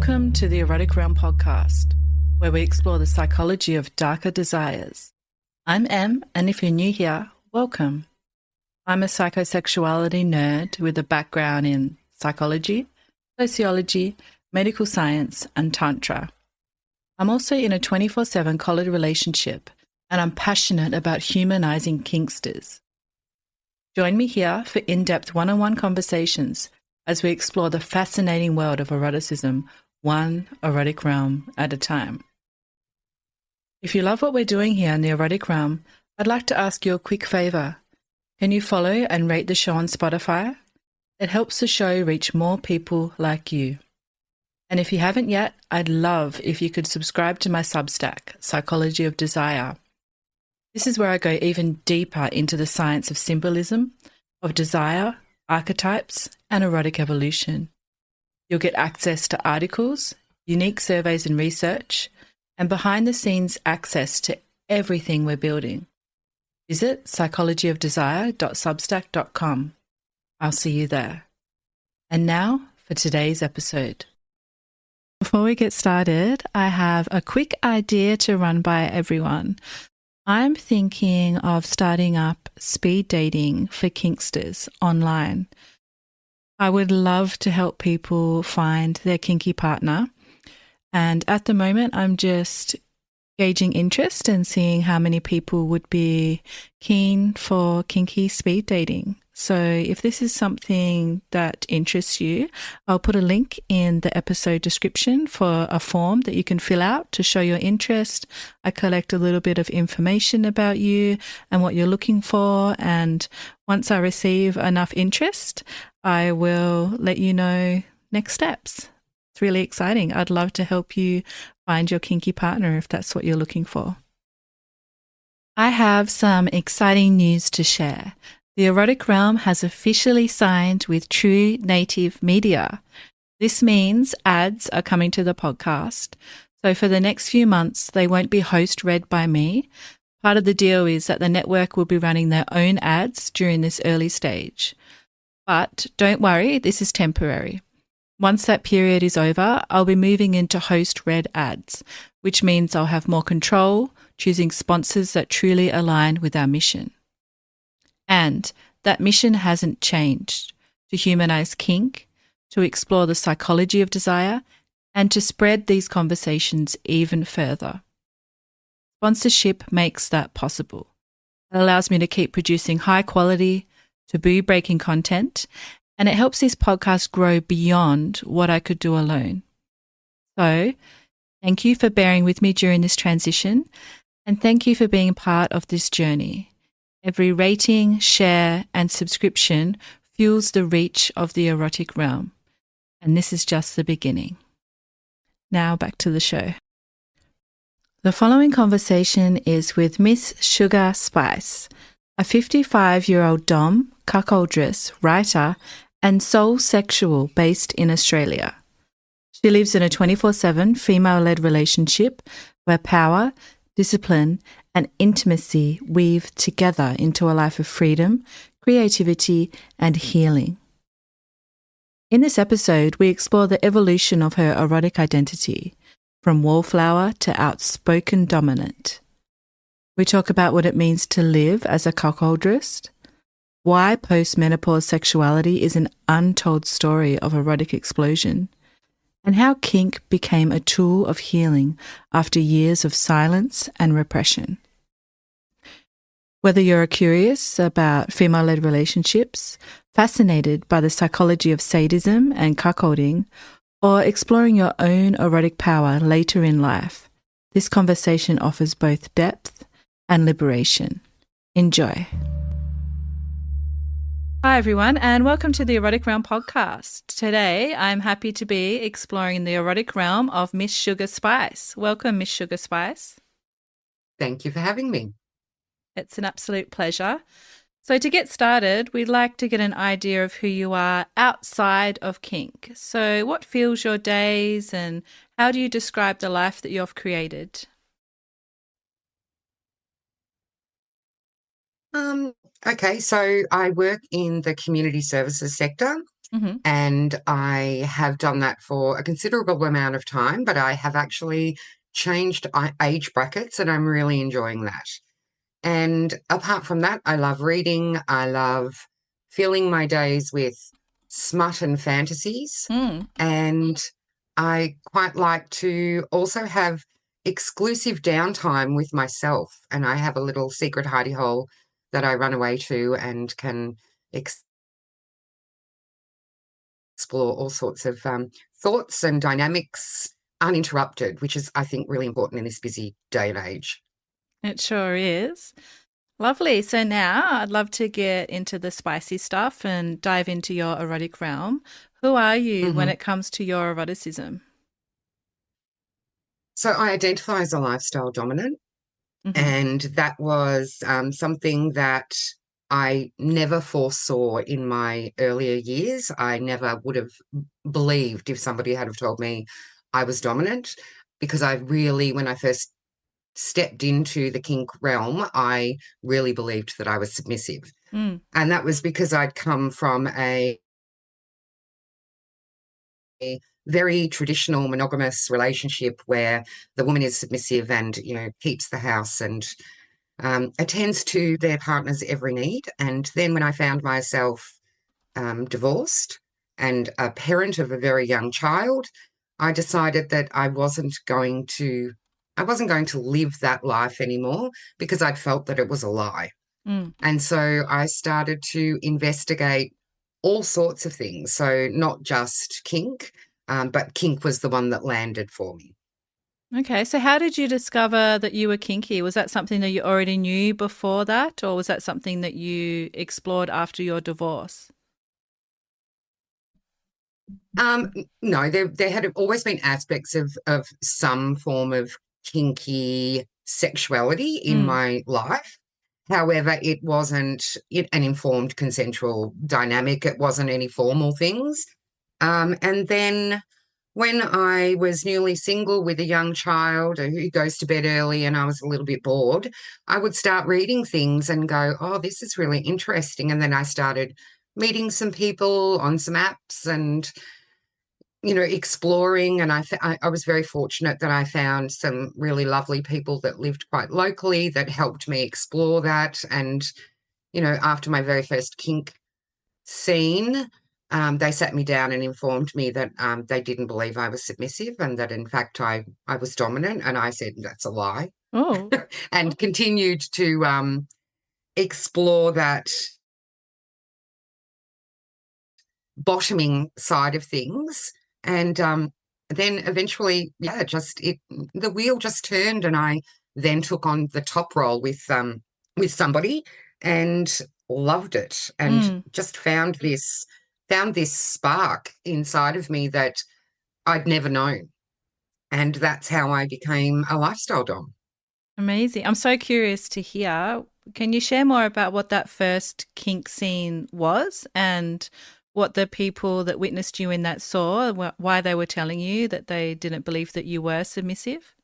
Welcome to the Erotic Realm Podcast, where we explore the psychology of darker desires. I'm Em, and if you're new here, welcome. I'm a psychosexuality nerd with a background in psychology, sociology, medical science, and Tantra. I'm also in a 24/7 collared relationship, and I'm passionate about humanizing kinksters. Join me here for in-depth one-on-one conversations as we explore the fascinating world of eroticism, one erotic realm at a time. If you love what we're doing here in the Erotic Realm, I'd like to ask you a quick favor. Can you follow and rate the show on Spotify? It helps the show reach more people like you. And if you haven't yet, I'd love if you could subscribe to my Substack, Psychology of Desire. This is where I go even deeper into the science of symbolism, of desire, archetypes, and erotic evolution. You'll get access to articles, unique surveys and research, and behind-the-scenes access to everything we're building. Visit psychologyofdesire.substack.com. I'll see you there. And now for today's episode. Before we get started, I have a quick idea to run by everyone. I'm thinking of starting up speed dating for kinksters online. I would love to help people find their kinky partner. And at the moment, I'm just gauging interest and seeing how many people would be keen for kinky speed dating. So if this is something that interests you, I'll put a link in the episode description for a form that you can fill out to show your interest. I collect a little bit of information about you and what you're looking for. And once I receive enough interest, I will let you know next steps. It's really exciting. I'd love to help you find your kinky partner if that's what you're looking for. I have some exciting news to share. The Erotic Realm has officially signed with True Native Media. This means ads are coming to the podcast. So for the next few months, they won't be host-read by me. Part of the deal is that the network will be running their own ads during this early stage. But don't worry, this is temporary. Once that period is over, I'll be moving into host-read ads, which means I'll have more control, choosing sponsors that truly align with our mission. And that mission hasn't changed: to humanize kink, to explore the psychology of desire, and to spread these conversations even further. Sponsorship makes that possible. It allows me to keep producing high quality, taboo-breaking content, and it helps this podcast grow beyond what I could do alone. So, thank you for bearing with me during this transition, and thank you for being part of this journey. Every rating, share, and subscription fuels the reach of the Erotic Realm. And this is just the beginning. Now back to the show. The following conversation is with MsSugarSpice, a 55-year-old Domme, cuckoldress, writer, and soulsexual based in Australia. She lives in a 24/7 female-led relationship where power, discipline, and intimacy weave together into a life of freedom, creativity, and healing. In this episode, we explore the evolution of her erotic identity, from wallflower to outspoken dominant. We talk about what it means to live as a cuckoldress, why post-menopause sexuality is an untold story of erotic explosion, and how kink became a tool of healing after years of silence and repression. Whether you're curious about female-led relationships, fascinated by the psychology of sadism and cuckolding, or exploring your own erotic power later in life, this conversation offers both depth and liberation. Enjoy. Hi, everyone, and welcome to the Erotic Realm Podcast. Today, I'm happy to be exploring the erotic realm of MsSugarSpice. Welcome, MsSugarSpice. Thank you for having me. It's an absolute pleasure. So to get started, we'd like to get an idea of who you are outside of kink. So what fills your days and how do you describe the life that you've created? Okay, so I work in the community services sector Mm-hmm. And I have done that for a considerable amount of time, but I have actually changed age brackets and I'm really enjoying that. And apart from that, I love reading. I love filling my days with smut and fantasies. Mm. And I quite like to also have exclusive downtime with myself. And I have a little secret hidey hole that I run away to and can explore all sorts of thoughts and dynamics uninterrupted, which is, I think, really important in this busy day and age. It sure is. Lovely. So now I'd love to get into the spicy stuff and dive into your erotic realm. Who are you when hmm it comes to your eroticism? So I identify as a lifestyle dominant, Mm-hmm. and that was something that I never foresaw in my earlier years. I never would have believed if somebody had have told me I was dominant, because I really, when I first stepped into the kink realm, I really believed that I was submissive. Mm. And that was because I'd come from a very traditional monogamous relationship where the woman is submissive and, keeps the house and attends to their partner's every need. And then when I found myself divorced and a parent of a very young child, I decided that I wasn't going to live that life anymore because I'd felt that it was a lie. Mm. And so I started to investigate all sorts of things. So not just kink, but kink was the one that landed for me. Okay. So how did you discover that you were kinky? Was that something that you already knew before that, or was that something that you explored after your divorce? No, there had always been aspects of some form of kinky sexuality in Mm. my life. However, it wasn't an informed consensual dynamic. It wasn't any formal things. And then when I was newly single with a young child who goes to bed early and I was a little bit bored, I would start reading things and go, oh, this is really interesting. And then I started meeting some people on some apps and exploring. And I was very fortunate that I found some really lovely people that lived quite locally that helped me explore that. And, after my very first kink scene, they sat me down and informed me that they didn't believe I was submissive and that, in fact, I was dominant. And I said, that's a lie, Oh. and continued to explore that bottoming side of things. And then eventually, yeah, the wheel just turned, and I then took on the top role with somebody and loved it, and Mm. just found this spark inside of me that I'd never known. And that's how I became a lifestyle dom. Amazing. I'm so curious to hear. Can you share more about what that first kink scene was and what the people that witnessed you in that saw, why they were telling you that they didn't believe that you were submissive?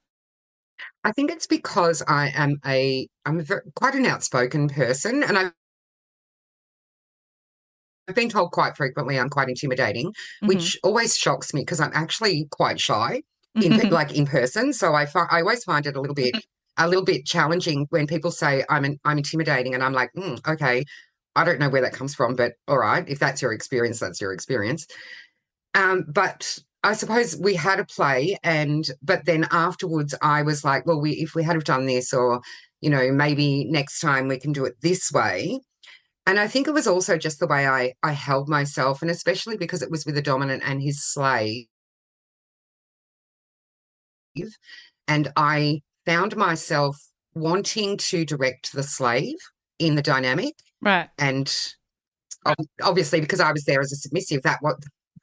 I think it's because I'm quite an outspoken person, and I've been told quite frequently I'm quite intimidating, Mm-hmm. which always shocks me because I'm actually quite shy in person. So I always find it a little bit challenging when people say I'm intimidating, and I'm like, okay, I don't know where that comes from, but all right, if that's your experience, that's your experience. But I suppose we had a play, but then afterwards I was like, well, if we had have done this, or maybe next time we can do it this way. And I think it was also just the way I held myself, and especially because it was with a dominant and his slave. And I found myself wanting to direct the slave in the dynamic. Right. And obviously, because I was there as a submissive,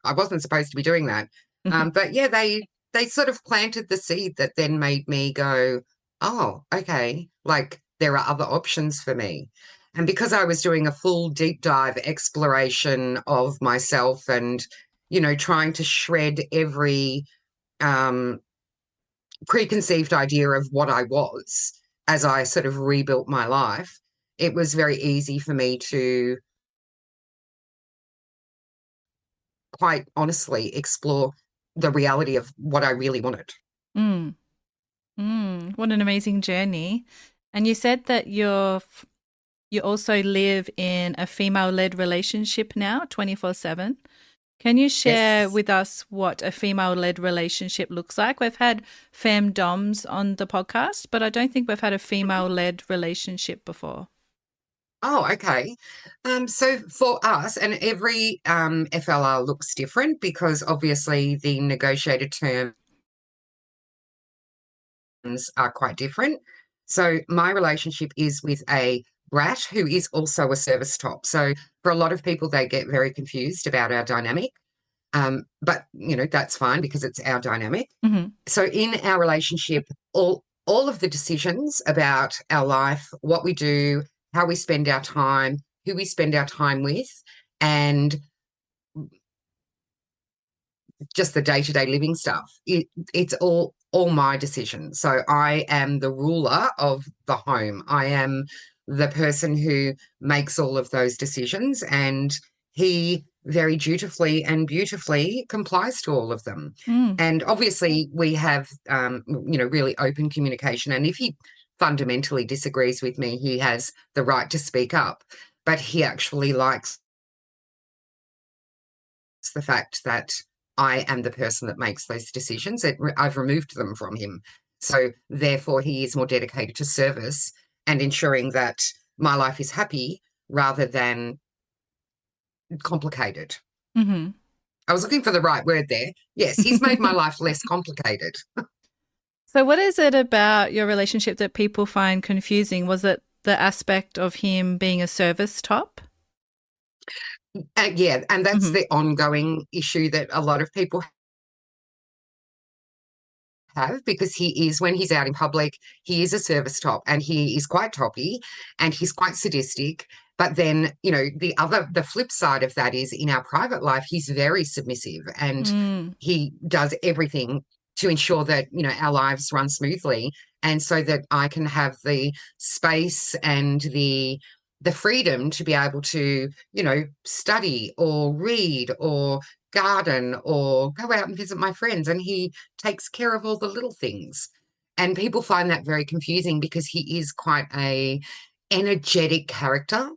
I wasn't supposed to be doing that. But yeah, they sort of planted the seed that then made me go, oh, okay, like there are other options for me. And because I was doing a full deep dive exploration of myself and, trying to shred every um, preconceived idea of what I was as I sort of rebuilt my life, it was very easy for me to quite honestly explore the reality of what I really wanted. Mm. What an amazing journey. And you said that you also live in a female-led relationship now, 24/7. Can you share Yes. with us what a female-led relationship looks like? We've had femdoms on the podcast, but I don't think we've had a female-led relationship before. Oh, okay. So for us, and every FLR looks different because obviously the negotiated terms are quite different. So my relationship is with a brat who is also a service top. So for a lot of people, they get very confused about our dynamic. But that's fine because it's our dynamic. Mm-hmm. So in our relationship, all of the decisions about our life, what we do, how we spend our time, who we spend our time with, and just the day-to-day living stuff. It's all my decisions. So I am the ruler of the home. I am the person who makes all of those decisions, and he very dutifully and beautifully complies to all of them. Mm. And obviously we have really open communication. And if he fundamentally disagrees with me, he has the right to speak up. But he actually likes the fact that I am the person that makes those decisions. I've removed them from him. So therefore, he is more dedicated to service and ensuring that my life is happy rather than complicated. Mm-hmm. I was looking for the right word there. Yes, he's made my life less complicated. So what is it about your relationship that people find confusing? Was it the aspect of him being a service top? Yeah, and that's Mm-hmm. the ongoing issue that a lot of people have, because he is, when he's out in public, he is a service top and he is quite toppy and he's quite sadistic. But then, the flip side of that is in our private life, he's very submissive and Mm. he does everything to ensure that, our lives run smoothly. And so that I can have the space and the freedom to be able to, study or read or garden or go out and visit my friends. And he takes care of all the little things. And people find that very confusing because he is quite a energetic character.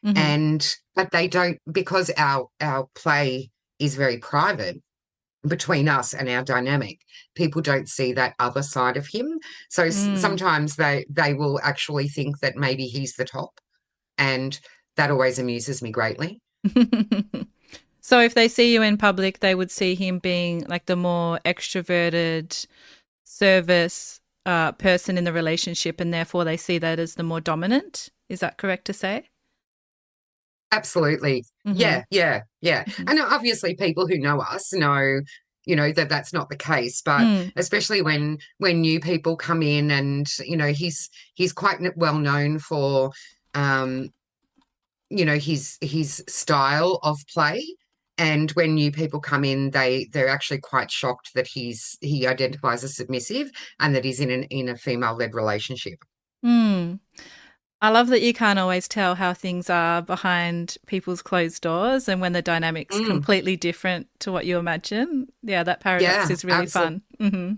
Mm-hmm. But they don't, because our play is very private between us and our dynamic, people don't see that other side of him. So Mm. sometimes they will actually think that maybe he's the top, and that always amuses me greatly. So if they see you in public, they would see him being like the more extroverted service person in the relationship, and therefore they see that as the more dominant. Is that correct to say? Absolutely. Mm-hmm. Yeah, yeah, yeah. Mm-hmm. And obviously people who know us know, that that's not the case. But Mm. especially when new people come in, and, he's quite well known for, his style of play. And when new people come in, they're actually quite shocked that he identifies as submissive and that he's in a female-led relationship. Mm. I love that you can't always tell how things are behind people's closed doors and when the dynamic's Mm, completely different to what you imagine. Yeah, that paradox yeah, is really absolutely. fun. Mm-hmm.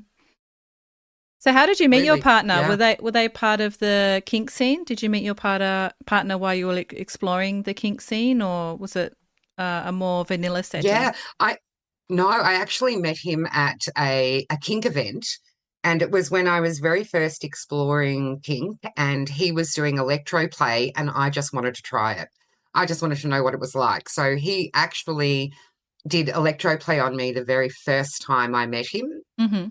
So how did you meet your partner? Yeah. Were they part of the kink scene? Did you meet your partner while you were exploring the kink scene, or was it a more vanilla setting? Yeah, I actually met him at a kink event, and it was when I was very first exploring kink, and he was doing electro play, and I just wanted to try it. I just wanted to know what it was like. So he actually did electro play on me the very first time I met him, Mm-hmm.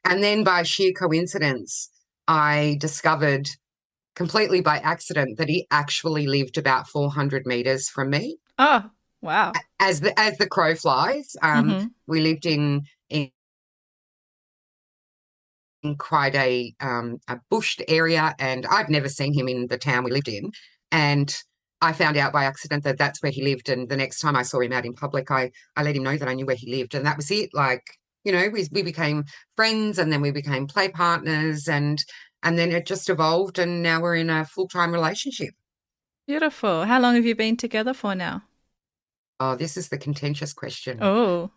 and then by sheer coincidence, I discovered completely by accident that he actually lived about 400 meters from me. Oh, wow. As the crow flies. Mm-hmm. We lived in quite a bushed area, and I'd never seen him in the town we lived in. And I found out by accident that that's where he lived. And the next time I saw him out in public, I let him know that I knew where he lived, and that was it. Like, we became friends, and then we became play partners, and then it just evolved, and now we're in a full-time relationship. Beautiful. How long have you been together for now? Oh, this is the contentious question. Oh,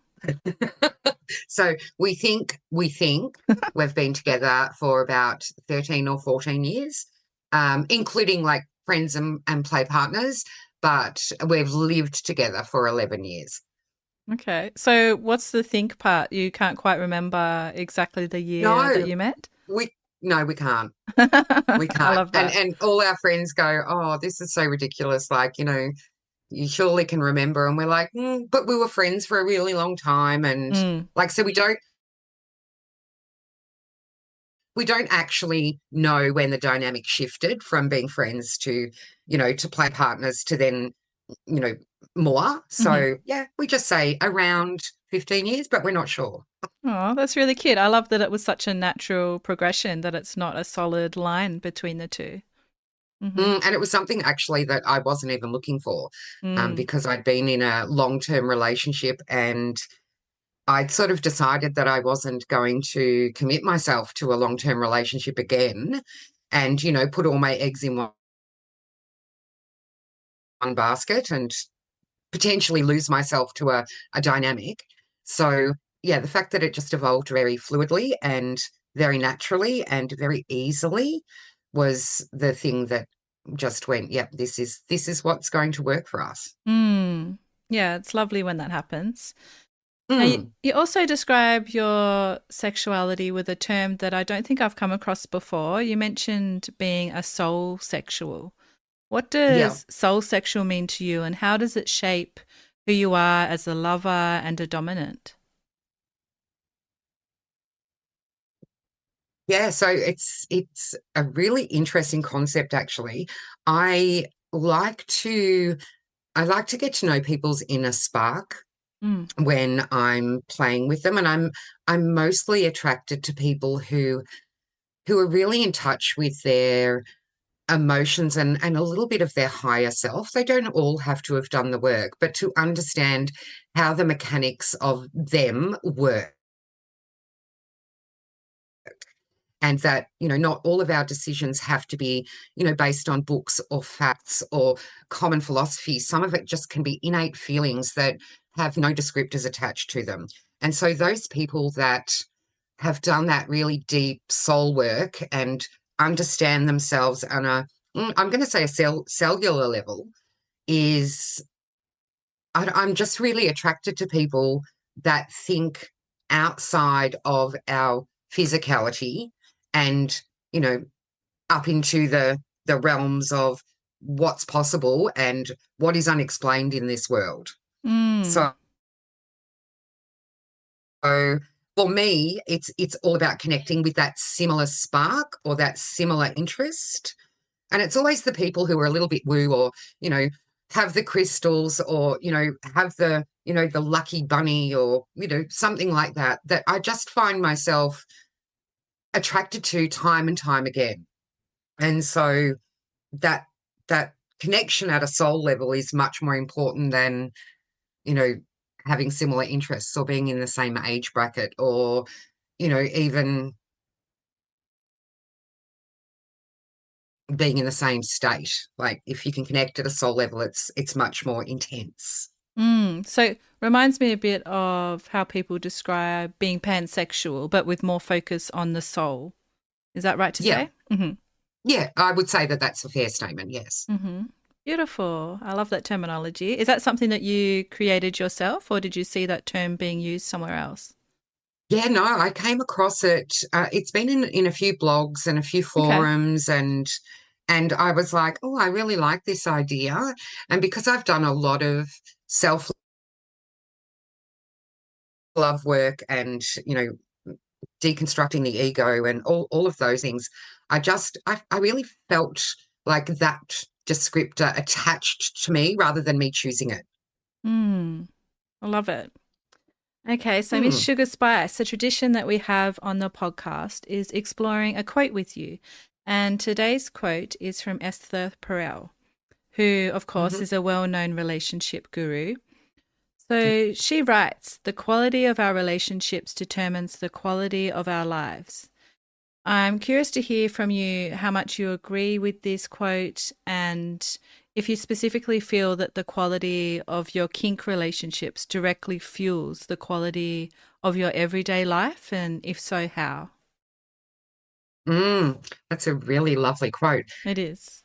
So we think we've been together for about 13 or 14 years, including like friends and play partners, but we've lived together for 11 years. okay. So what's the think part? You can't quite remember exactly the year that No, you met? we no, we can't. We I can't. love And that. and all our friends go, "Oh, this is so ridiculous. Like, you surely can remember." And we're like, but we were friends for a really long time. And Mm, like, so we don't actually know when the dynamic shifted from being friends to, to play partners to then, you know, more. hmm. So yeah, we just say around 15 years, but we're not sure. Oh, that's really cute. I love that it was such a natural progression, that it's not a solid line between the two. Mm-hmm. And it was something actually that I wasn't even looking for, Mm, because I'd been in a long-term relationship and I'd sort of decided that I wasn't going to commit myself to a long-term relationship again and, put all my eggs in one basket and potentially lose myself to a dynamic. So, yeah, the fact that it just evolved very fluidly and very naturally and very easily was the thing that just went, yep, this is what's going to work for us. mm. Yeah, it's lovely when that happens. Now, Mm, you also describe your sexuality with a term that I don't think I've come across before. You mentioned being a soul sexual. What yeah. does soul sexual mean to you, and how does it shape who you are as a lover and a dominant? Yeah, so it's a really interesting concept actually. I like to I like to get to know people's inner spark Mm, when I'm playing with them, and I'm mostly attracted to people who are really in touch with their emotions and a little bit of their higher self. They don't all have to have done the work, but to understand how the mechanics of them work. And that, not all of our decisions have to be, based on books or facts or common philosophy. Some of it just can be innate feelings that have no descriptors attached to them. And so those people that have done that really deep soul work and understand themselves on I'm going to say a cellular level, is I'm just really attracted to people that think outside of our physicality and, you know, up into the realms of what's possible and what is unexplained in this world. mm, So for me, it's all about connecting with that similar spark or that similar interest. And it's always the people who are a little bit woo or, have the crystals or, have the lucky bunny or, something like that, that I just find myself attracted to time and time again. And so that that connection at a soul level is much more important than, you know, having similar interests or being in the same age bracket or, even being in the same state. Like if you can connect at a soul level, it's much more intense. mm. So reminds me a bit of how people describe being pansexual, but with more focus on the soul. Is that right to Yeah. say? Mm-hmm. Yeah, I would say that that's a fair statement, yes. Mm-hmm. Beautiful. I love that terminology. Is that something that you created yourself, or did you see that term being used somewhere else? Yeah, no, I came across it. It's been in a few blogs and a few Okay. forums, and I was like, oh, I really like this idea. And because I've done a lot of self love work and, deconstructing the ego and all of those things, I really felt like that descriptor attached to me rather than me choosing it. Mm, I love it. Okay, so Miss Hmm. Sugar Spice, the tradition that we have on the podcast is exploring a quote with you. And today's quote is from Esther Perel, who, of course, Hmm. is a well known relationship guru. So she writes, "The quality of our relationships determines the quality of our lives." I'm curious to hear from you how much you agree with this quote and if you specifically feel that the quality of your kink relationships directly fuels the quality of your everyday life, and if so, how? That's a really lovely quote. It is.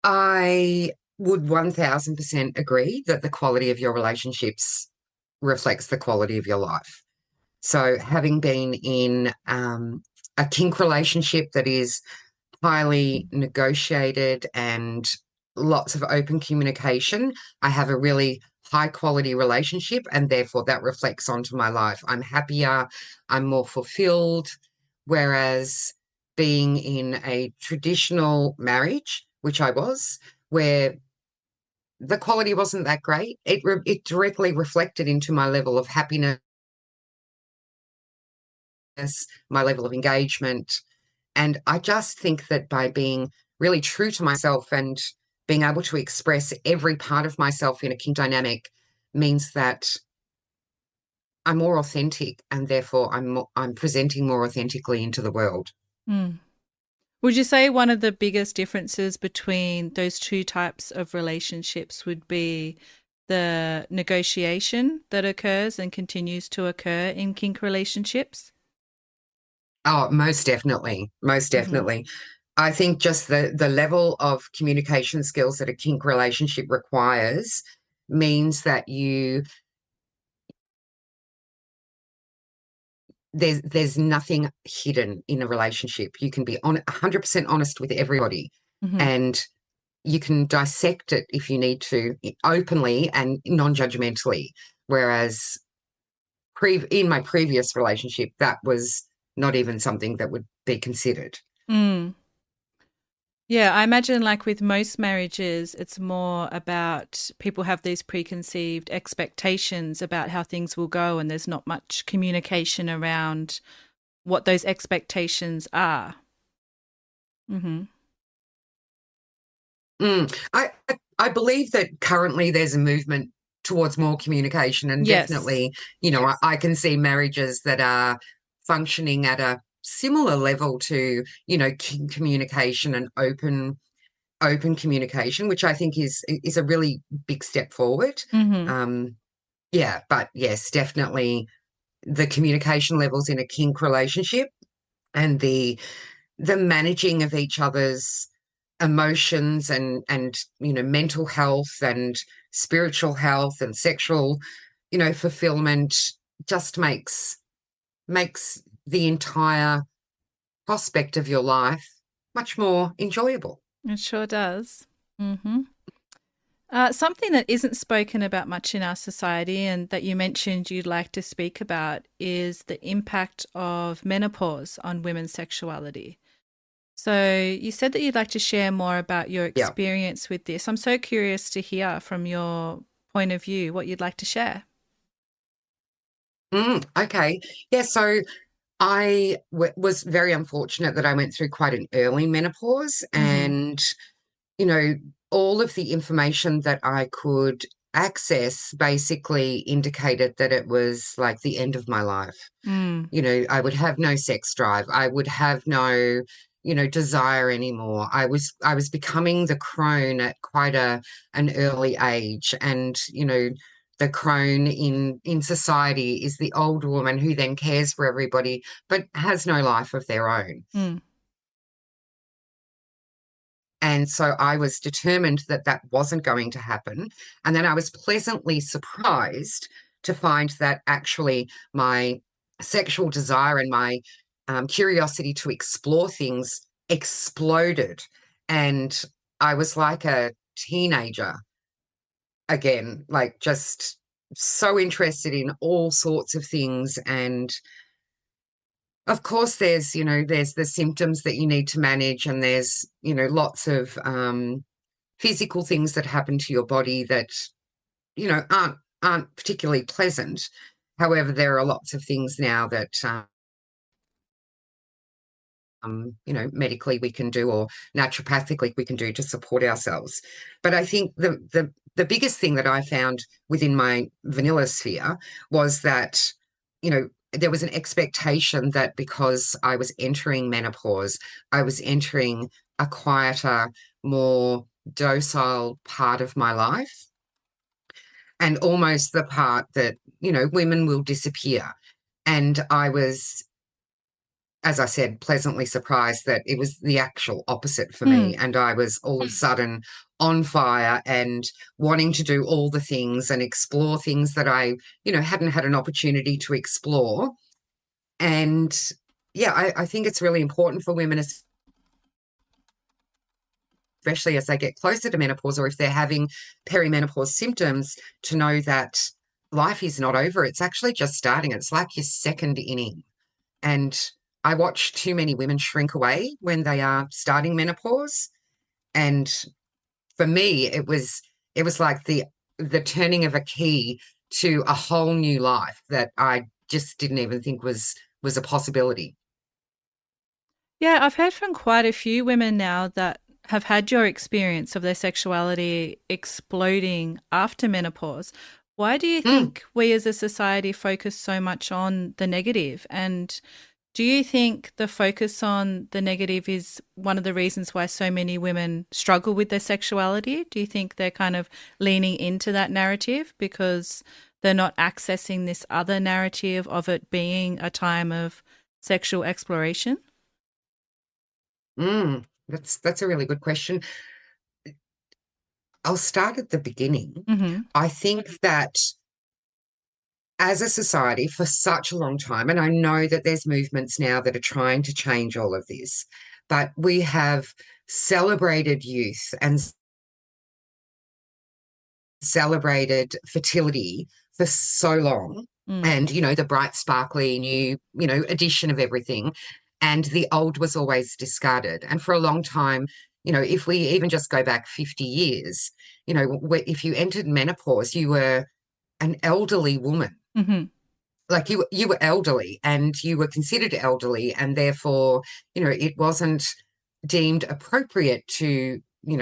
I would 1000% agree that the quality of your relationships reflects the quality of your life. So, having been in a kink relationship that is highly negotiated and lots of open communication, I have a really high quality relationship, and therefore that reflects onto my life. I'm happier, I'm more fulfilled. Whereas being in a traditional marriage, which I was, where the quality wasn't that great, it directly reflected into my level of happiness, my level of engagement. And I just think that by being really true to myself and being able to express every part of myself in a kink dynamic means that I'm more authentic, and therefore I'm presenting more authentically into the world. Mm. Would you say one of the biggest differences between those two types of relationships would be the negotiation that occurs and continues to occur in kink relationships? Oh, most definitely. Most Mm-hmm. definitely. I think just the level of communication skills that a kink relationship requires means that there's nothing hidden in a relationship. You can be 100% honest with everybody, Mm-hmm. and you can dissect it if you need to, openly and non-judgmentally. Whereas in my previous relationship, that was not even something that would be considered. Mm. Yeah, I imagine like with most marriages, it's more about people have these preconceived expectations about how things will go, and there's not much communication around what those expectations are. Mm-hmm. I believe that currently there's a movement towards more communication, and Yes. definitely, I can see marriages that are functioning at a similar level to, communication and open communication, which I think is a really big step forward. Mm-hmm. Um, yeah, but yes, definitely the communication levels in a kink relationship and the managing of each other's emotions and mental health and spiritual health and sexual fulfillment just makes the entire prospect of your life much more enjoyable. It sure does. Mm-hmm. Something that isn't spoken about much in our society and that you mentioned you'd like to speak about is the impact of menopause on women's sexuality. So you said that you'd like to share more about your Yeah. experience with this. I'm so curious to hear from your point of view what you'd like to share. Okay. Yeah, so I was very unfortunate that I went through quite an early menopause, Mm-hmm. and you know, all of the information that I could access basically indicated that it was like the end of my life. Mm. I would have no sex drive. I would have no, desire anymore. I was becoming the crone at quite an early age. And, the crone in society is the old woman who then cares for everybody but has no life of their own. Mm. And so I was determined that that wasn't going to happen. And then I was pleasantly surprised to find that actually my sexual desire and my curiosity to explore things exploded. And I was like a teenager again, like just so interested in all sorts of things. And of course, there's the symptoms that you need to manage, and there's, lots of physical things that happen to your body that aren't particularly pleasant. However, there are lots of things now that medically we can do, or naturopathically we can do to support ourselves. But I think the biggest thing that I found within my vanilla sphere was that there was an expectation that because I was entering menopause, I was entering a quieter, more docile part of my life, and almost the part that, women will disappear. And I was, as I said, pleasantly surprised that it was the actual opposite for me. And I was all of a sudden on fire and wanting to do all the things and explore things that I, hadn't had an opportunity to explore. And yeah, I think it's really important for women, especially as they get closer to menopause, or if they're having perimenopause symptoms, to know that life is not over. It's actually just starting. It's like your second inning. And I watch too many women shrink away when they are starting menopause. And for me, it was like the turning of a key to a whole new life that I just didn't even think was a possibility. Yeah, I've heard from quite a few women now that have had your experience of their sexuality exploding after menopause. Why do you Mm. think we as a society focus so much on the negative? And do you think the focus on the negative is one of the reasons why so many women struggle with their sexuality? Do you think they're kind of leaning into that narrative because they're not accessing this other narrative of it being a time of sexual exploration? That's a really good question. I'll start at the beginning. Mm-hmm. I think that as a society for such a long time, and I know that there's movements now that are trying to change all of this, but we have celebrated youth and celebrated fertility for so long. Mm. And, the bright, sparkly new, addition of everything. And the old was always discarded. And for a long time, if we even just go back 50 years, if you entered menopause, you were an elderly woman. Mm-hmm. Like you were elderly and you were considered elderly, and therefore, it wasn't deemed appropriate to,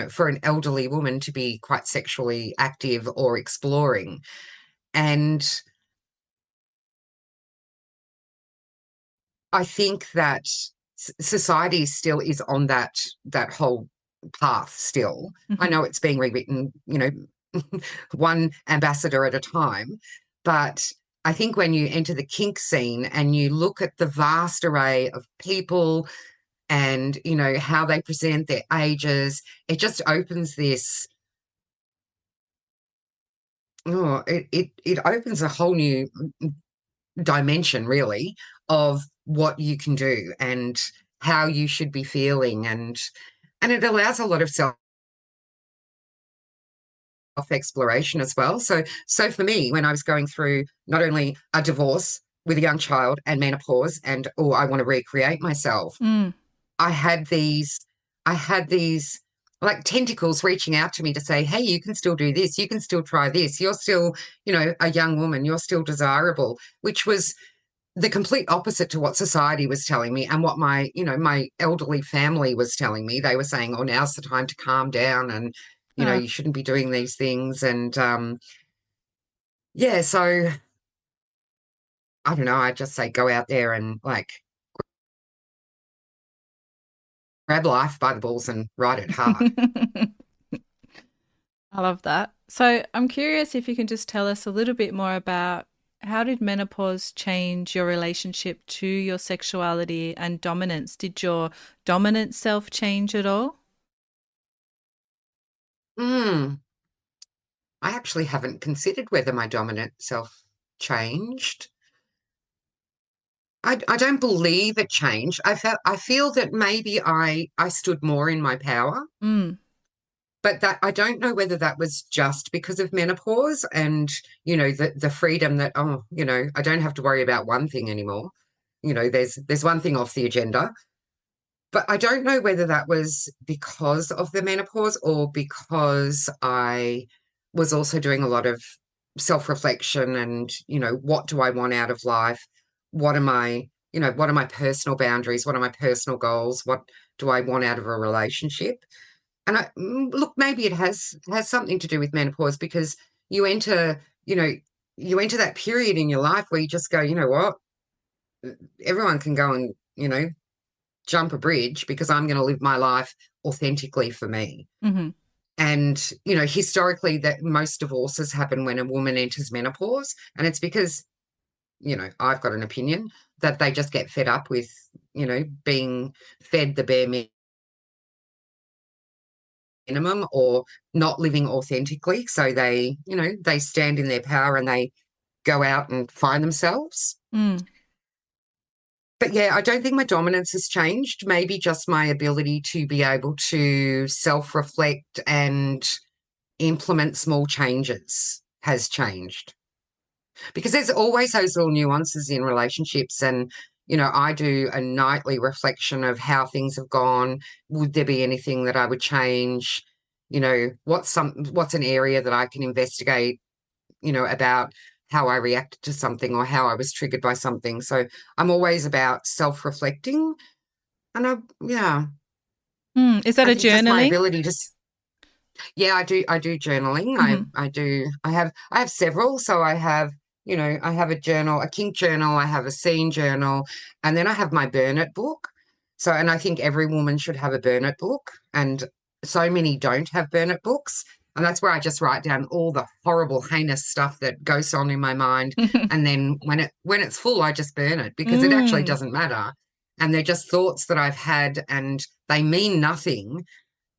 for an elderly woman to be quite sexually active or exploring. And I think that society still is on that whole path still. I Mm-hmm. know it's being rewritten, one ambassador at a time, but I think when you enter the kink scene and you look at the vast array of people and, how they present their ages, it just opens this, it opens a whole new dimension, really, of what you can do and how you should be feeling. And it allows a lot of exploration as well. So for me, when I was going through not only a divorce with a young child and menopause and, oh, I want to recreate myself, Mm. I had these like tentacles reaching out to me to say, hey, you can still do this, you can still try this, you're still, a young woman, you're still desirable, which was the complete opposite to what society was telling me and what my elderly family was telling me. They were saying, oh, now's the time to calm down and, Uh, you shouldn't be doing these things. And yeah, so I don't know, I just say go out there and like grab life by the balls and ride it hard. I love that. So I'm curious if you can just tell us a little bit more about how did menopause change your relationship to your sexuality and dominance? Did your dominant self change at all? Mm, I actually haven't considered whether my dominant self changed. I don't believe it changed. I feel that maybe I stood more in my power, Mm. but that I don't know whether that was just because of menopause and, the freedom that, oh, I don't have to worry about one thing anymore. There's one thing off the agenda. But I don't know whether that was because of the menopause or because I was also doing a lot of self-reflection and, what do I want out of life? What am I, what are my personal boundaries? What are my personal goals? What do I want out of a relationship? And look, maybe it has something to do with menopause because you enter, you enter that period in your life where you just go, you know what? Everyone can go and, jump a bridge because I'm going to live my life authentically for me. Mm-hmm. And, historically that most divorces happen when a woman enters menopause. And it's because, I've got an opinion that they just get fed up with, being fed the bare minimum or not living authentically. So they stand in their power and they go out and find themselves. Mm. But yeah, I don't think my dominance has changed. Maybe just my ability to be able to self-reflect and implement small changes has changed. Because there's always those little nuances in relationships. And, I do a nightly reflection of how things have gone. Would there be anything that I would change? What's an area that I can investigate, about how I reacted to something or how I was triggered by something. So I'm always about self-reflecting. And yeah, Is that I a think just my journaling? ability to, yeah, I do journaling. Mm-hmm. I have several. So I have a journal, a kink journal, I have a scene journal, and then I have my burn it book. So, and I think every woman should have a burn it book. And so many don't have burn it books. And that's where I just write down all the horrible, heinous stuff that goes on in my mind. And then when it's full, I just burn it because it actually Mm. doesn't matter. And they're just thoughts that I've had and they mean nothing,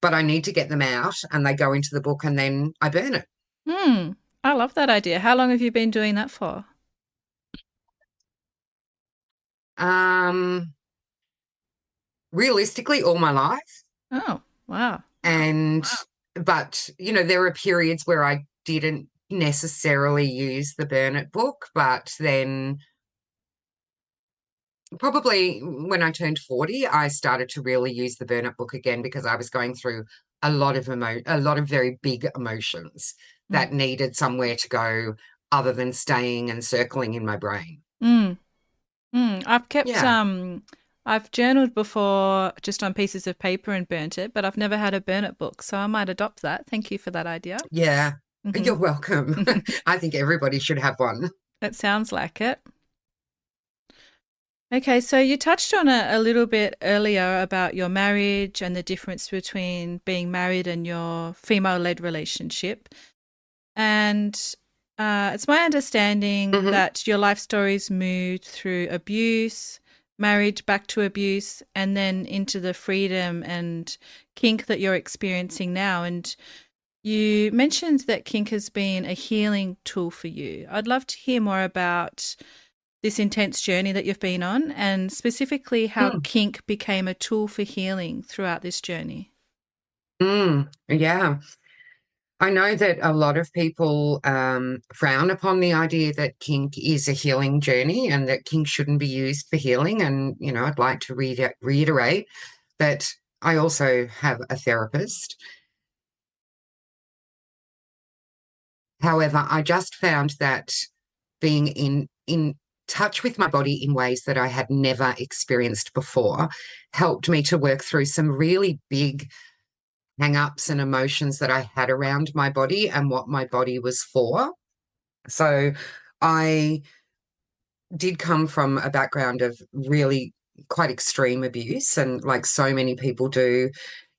but I need to get them out and they go into the book and then I burn it. Hmm. I love that idea. How long have you been doing that for? Um, Realistically, all my life. Oh, wow. And, but, there are periods where I didn't necessarily use the burn it book, but then probably when I turned 40, I started to really use the burn it book again because I was going through a lot of very big emotions Mm. that needed somewhere to go other than staying and circling in my brain. Mm. Mm. Yeah. I've journaled before just on pieces of paper and burnt it, but I've never had a burn it book, so I might adopt that. Thank you for that idea. Yeah. Mm-hmm. You're welcome. I think everybody should have one. It sounds like it. Okay, so you touched on it a little bit earlier about your marriage and the difference between being married and your female-led relationship. And it's my understanding Hmm. that your life stories moved through abuse, marriage back to abuse, and then into the freedom and kink that you're experiencing now. And you mentioned that kink has been a healing tool for you. I'd love to hear more about this intense journey that you've been on and specifically how kink became a tool for healing throughout this journey. Yeah. I know that a lot of people frown upon the idea that kink is a healing journey and that kink shouldn't be used for healing. And, I'd like to reiterate that I also have a therapist. However, I just found that being in touch with my body in ways that I had never experienced before helped me to work through some really big hang-ups and emotions that I had around my body and what my body was for. So I did come from a background of really quite extreme abuse, and like so many people do,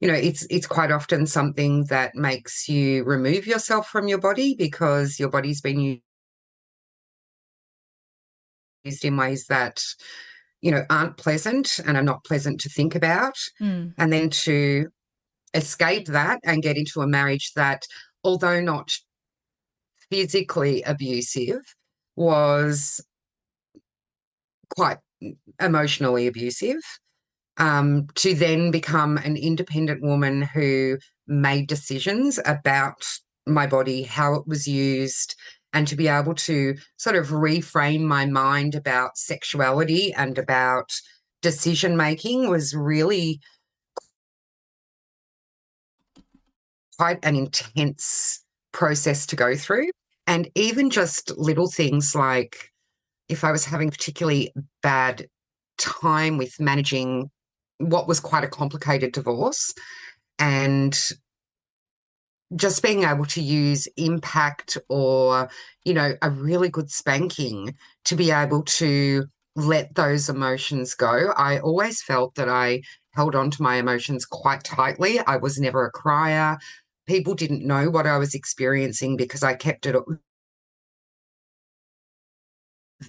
it's quite often something that makes you remove yourself from your body because your body's been used in ways that, aren't pleasant and are not pleasant to think about. Mm. And then to escape that and get into a marriage that, although not physically abusive, was quite emotionally abusive, to then become an independent woman who made decisions about my body, how it was used, and to be able to sort of reframe my mind about sexuality and about decision making was really quite an intense process to go through. And even just little things like if I was having a particularly bad time with managing what was quite a complicated divorce and just being able to use impact or, a really good spanking to be able to let those emotions go. I always felt that I held on to my emotions quite tightly. I was never a crier. people didn't know what I was experiencing because I kept it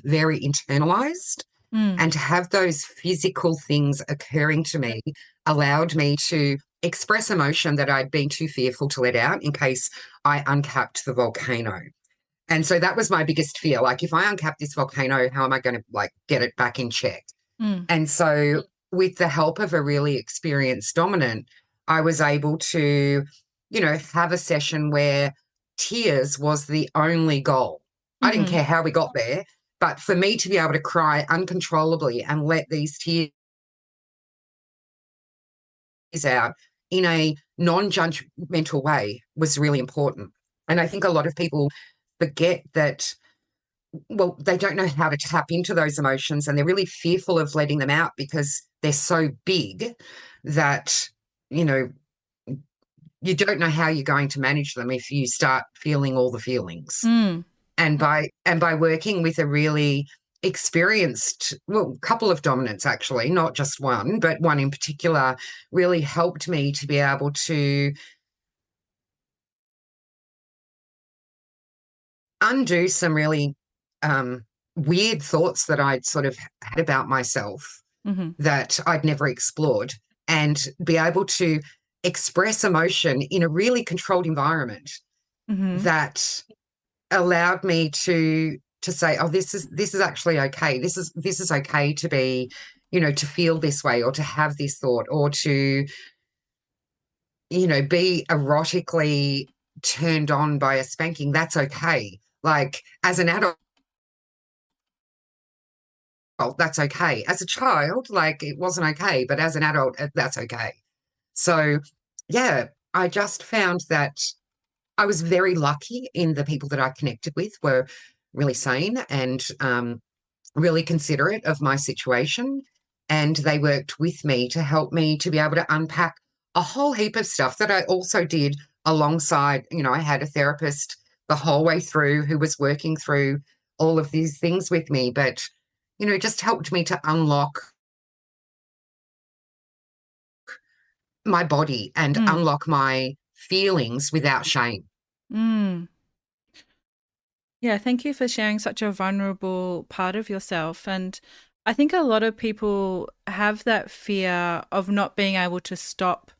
very internalized. Mm. And to have those physical things occurring to me allowed me to express emotion that I'd been too fearful to let out in case I uncapped the volcano. And so that was my biggest fear. Like, if I uncap this volcano, how am I going to like get it back in check? Mm. And so with the help of a really experienced dominant, I was able to, have a session where tears was the only goal. I didn't Mm-hmm. care how we got there, but for me to be able to cry uncontrollably and let these tears out in a non-judgmental way was really important. And I think a lot of people forget that, well, they don't know how to tap into those emotions and they're really fearful of letting them out because they're so big that, you know, you don't know how you're going to manage them if you start feeling all the feelings. Mm. And by working with a really experienced, well, couple of dominants actually, not just one, but one in particular really helped me to be able to undo some really weird thoughts that I'd sort of had about myself Mm-hmm. that I'd never explored, and be able to express emotion in a really controlled environment Mm-hmm. that allowed me to say, oh, this is actually okay. This is okay to be, to feel this way or to have this thought or to, be erotically turned on by a spanking. That's okay. Like, as an adult, that's okay. As a child, like, it wasn't okay, but as an adult, that's okay. So, yeah, I just found that I was very lucky in the people that I connected with were really sane and really considerate of my situation. And they worked with me to help me to be able to unpack a whole heap of stuff that I also did alongside. I had a therapist the whole way through who was working through all of these things with me, but, just helped me to unlock my body and Mm. unlock my feelings without shame. Mm. Yeah, thank you for sharing such a vulnerable part of yourself. And I think a lot of people have that fear of not being able to stop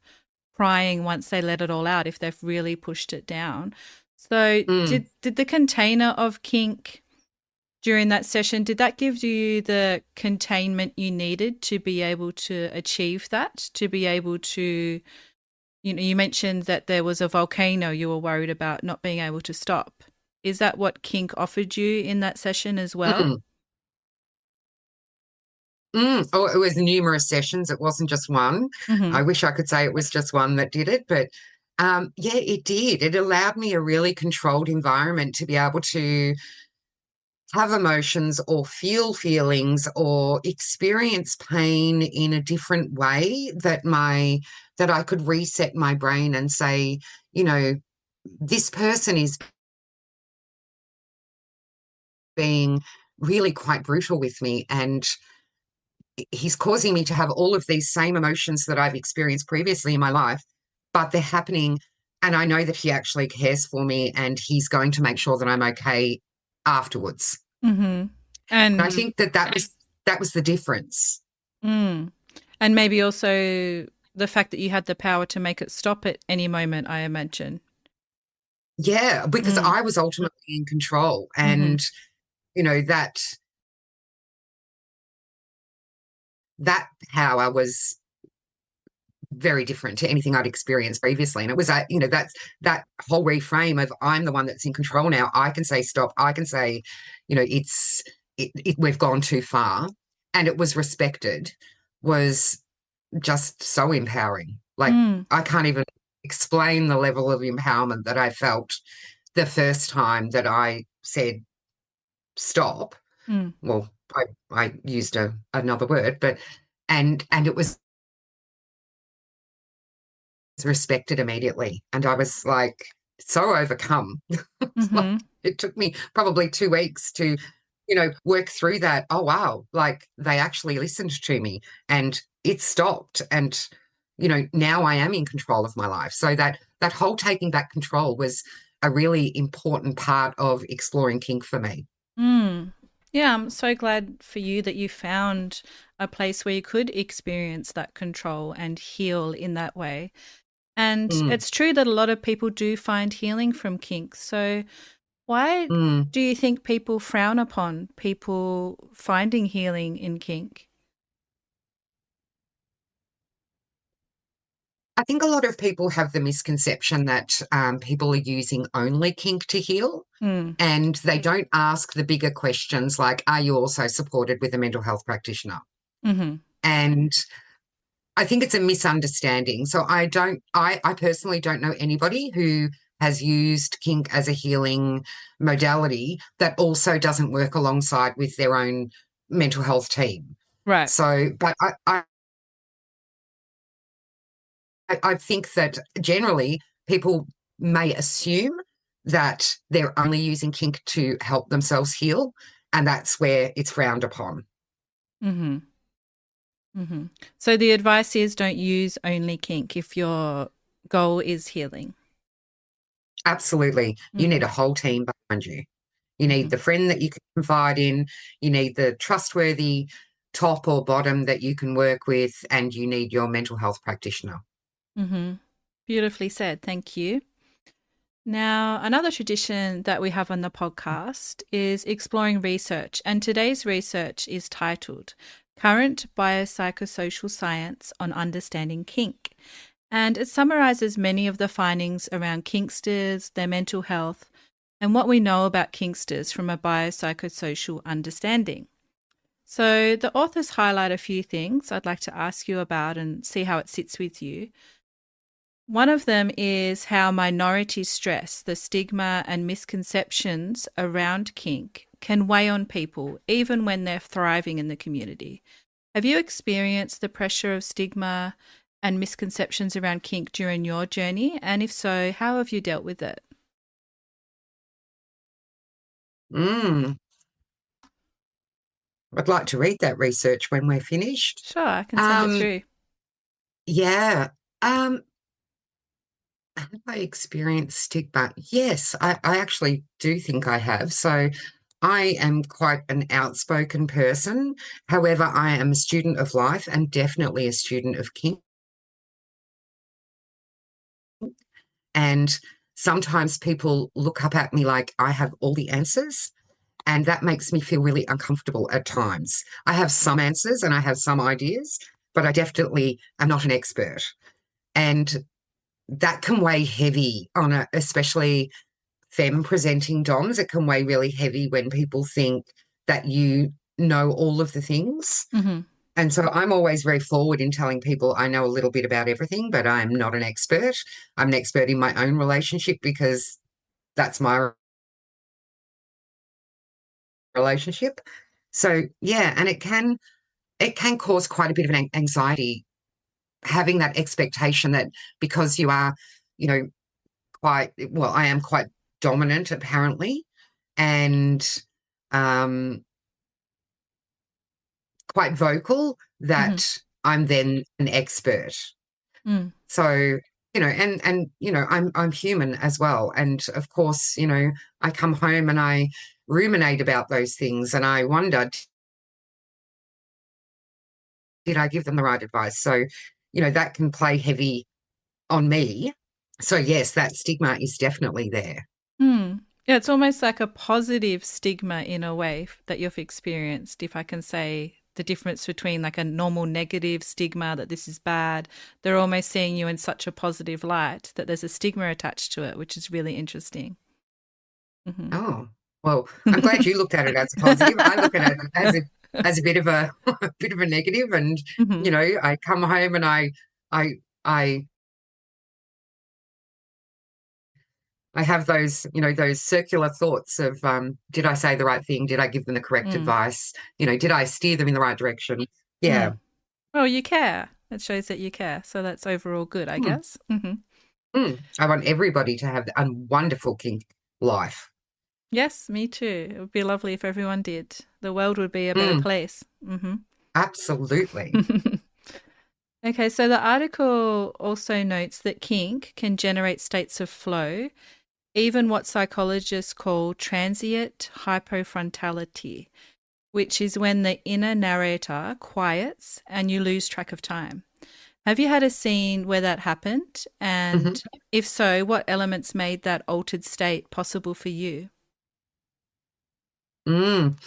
crying once they let it all out if they've really pushed it down. So Mm. did the container of kink during that session, did that give you the containment you needed to be able to achieve that, to be able to, you mentioned that there was a volcano you were worried about not being able to stop. Is that what kink offered you in that session as well? Mm. Oh, it was numerous sessions. It wasn't just one. Mm-hmm. I wish I could say it was just one that did it, but yeah, it did. It allowed me a really controlled environment to be able to have emotions or feel feelings or experience pain in a different way that I could reset my brain and say, this person is being really quite brutal with me, and he's causing me to have all of these same emotions that I've experienced previously in my life, but they're happening. And I know that he actually cares for me and he's going to make sure that I'm okay afterwards. Mm-hmm. And I And think that was the difference. mm, and maybe also the fact that you had the power to make it stop at any moment, I imagine. Yeah, because Mm. I was ultimately in control. Mm-hmm. And, that power was very different to anything I'd experienced previously. And it was that's that whole reframe of I'm the one that's in control now. I can say stop. I can say, we've gone too far. And it was respected, was just so empowering. Like, Mm. I can't even explain the level of empowerment that I felt the first time that I said stop. Mm. Well, I used another word, but and it was respected immediately. And I was like so overcome. Like, Mm-hmm. it took me probably 2 weeks to, work through that. Oh, wow. Like, they actually listened to me and it stopped. And now I am in control of my life. So that whole taking back control was a really important part of exploring kink for me. Mm. Yeah, I'm so glad for you that you found a place where you could experience that control and heal in that way. And Mm, it's true that a lot of people do find healing from kink. So why mm. do you think people frown upon people finding healing in kink? I think a lot of people have the misconception that people are using only kink to heal, Mm. and they don't ask the bigger questions like, are you also supported with a mental health practitioner? Mm-hmm. And I think it's a misunderstanding. So I personally don't know anybody who has used kink as a healing modality that also doesn't work alongside with their own mental health team. Right. So, but I think that generally people may assume that they're only using kink to help themselves heal, and that's where it's frowned upon. Mm-hmm. Mm-hmm. So the advice is don't use only kink if your goal is healing. Absolutely. You need Mm-hmm. a whole team behind you. You need Mm-hmm. the friend that you can confide in, you need the trustworthy top or bottom that you can work with, and you need your mental health practitioner. Mm-hmm. Beautifully said. Thank you. Now, another tradition that we have on the podcast is exploring research, and today's research is titled Current Biopsychosocial Science on Understanding Kink. And it summarizes many of the findings around kinksters, their mental health, and what we know about kinksters from a biopsychosocial understanding. So, the authors highlight a few things I'd like to ask you about and see how it sits with you. One of them is how minority stress, the stigma and misconceptions around kink, can weigh on people even when they're thriving in the community. Have you experienced the pressure of stigma and misconceptions around kink during your journey? And if so, how have you dealt with it? Mm, I'd like to read that research when we're finished. Sure, I can send it Um, through. yeah. Have I experienced stigma? Yes, I actually do think I have. So I am quite an outspoken person. However, I am a student of life and definitely a student of kink. And sometimes people look up at me like I have all the answers. And that makes me feel really uncomfortable at times. I have some answers and I have some ideas, but I definitely am not an expert. And that can weigh heavy on especially femme presenting DOMs. It can weigh really heavy when people think that you know all of the things. Mm-hmm. And so I'm always very forward in telling people I know a little bit about everything, but I'm not an expert. I'm an expert in my own relationship because that's my relationship. So yeah, and it can cause quite a bit of an anxiety having that expectation that because you are, you know, I am quite dominant apparently, and um, quite vocal, Mm-hmm. that I'm then an expert. Mm. So, I'm human as well. And of course, I come home and I ruminate about those things and I wonder, did I give them the right advice? So, that can play heavy on me. So yes, that stigma is definitely there. Mm. Yeah, it's almost like a positive stigma in a way that you've experienced, if I can say the difference between like a normal negative stigma that this is bad. They're almost seeing you in such a positive light that there's a stigma attached to it, which is really interesting. Hmm. Oh, well, I'm glad you looked at it as a positive. I look at it as a bit of a a bit of a negative, and Hmm. I come home and I I I have those circular thoughts of did I say the right thing? Did I give them the correct Mm. advice? Did I steer them in the right direction? Yeah. Mm. Well, you care. It shows that you care. So that's overall good, I Hmm. guess. Hmm. I want everybody to have a wonderful kink life. Yes, me too. It would be lovely if everyone did. The world would be a better Mm, place. Hmm. absolutely. Okay, so the article also notes that kink can generate states of flow, even what psychologists call transient hypofrontality, which is when the inner narrator quiets and you lose track of time. Have you had a scene where that happened? Mhm. And if so, what elements made that altered state possible for you? Mm.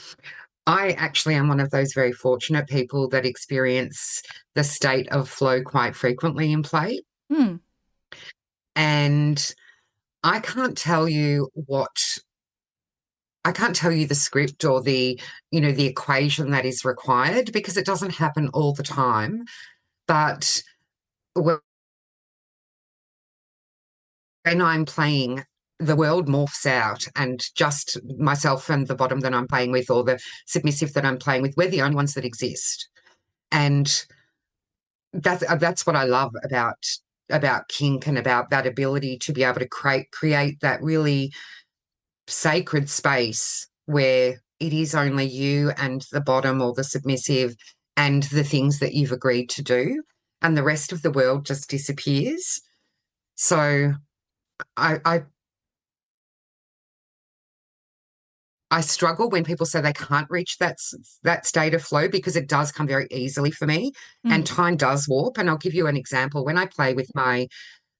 I actually am one of those very fortunate people that experience the state of flow quite frequently in play. Hmm. And I can't tell you I can't tell you the script or the equation that is required because it doesn't happen all the time. But when I'm playing, the world morphs out, and just myself and the bottom that I'm playing with, or the submissive that I'm playing with, we're the only ones that exist. And that's what I love about kink and about that ability to be able to create that really sacred space where it is only you and the bottom or the submissive and the things that you've agreed to do, and the rest of the world just disappears. So I I struggle when people say they can't reach that state of flow because it does come very easily for me, and Mm. time does warp. And I'll give you an example. When I play with my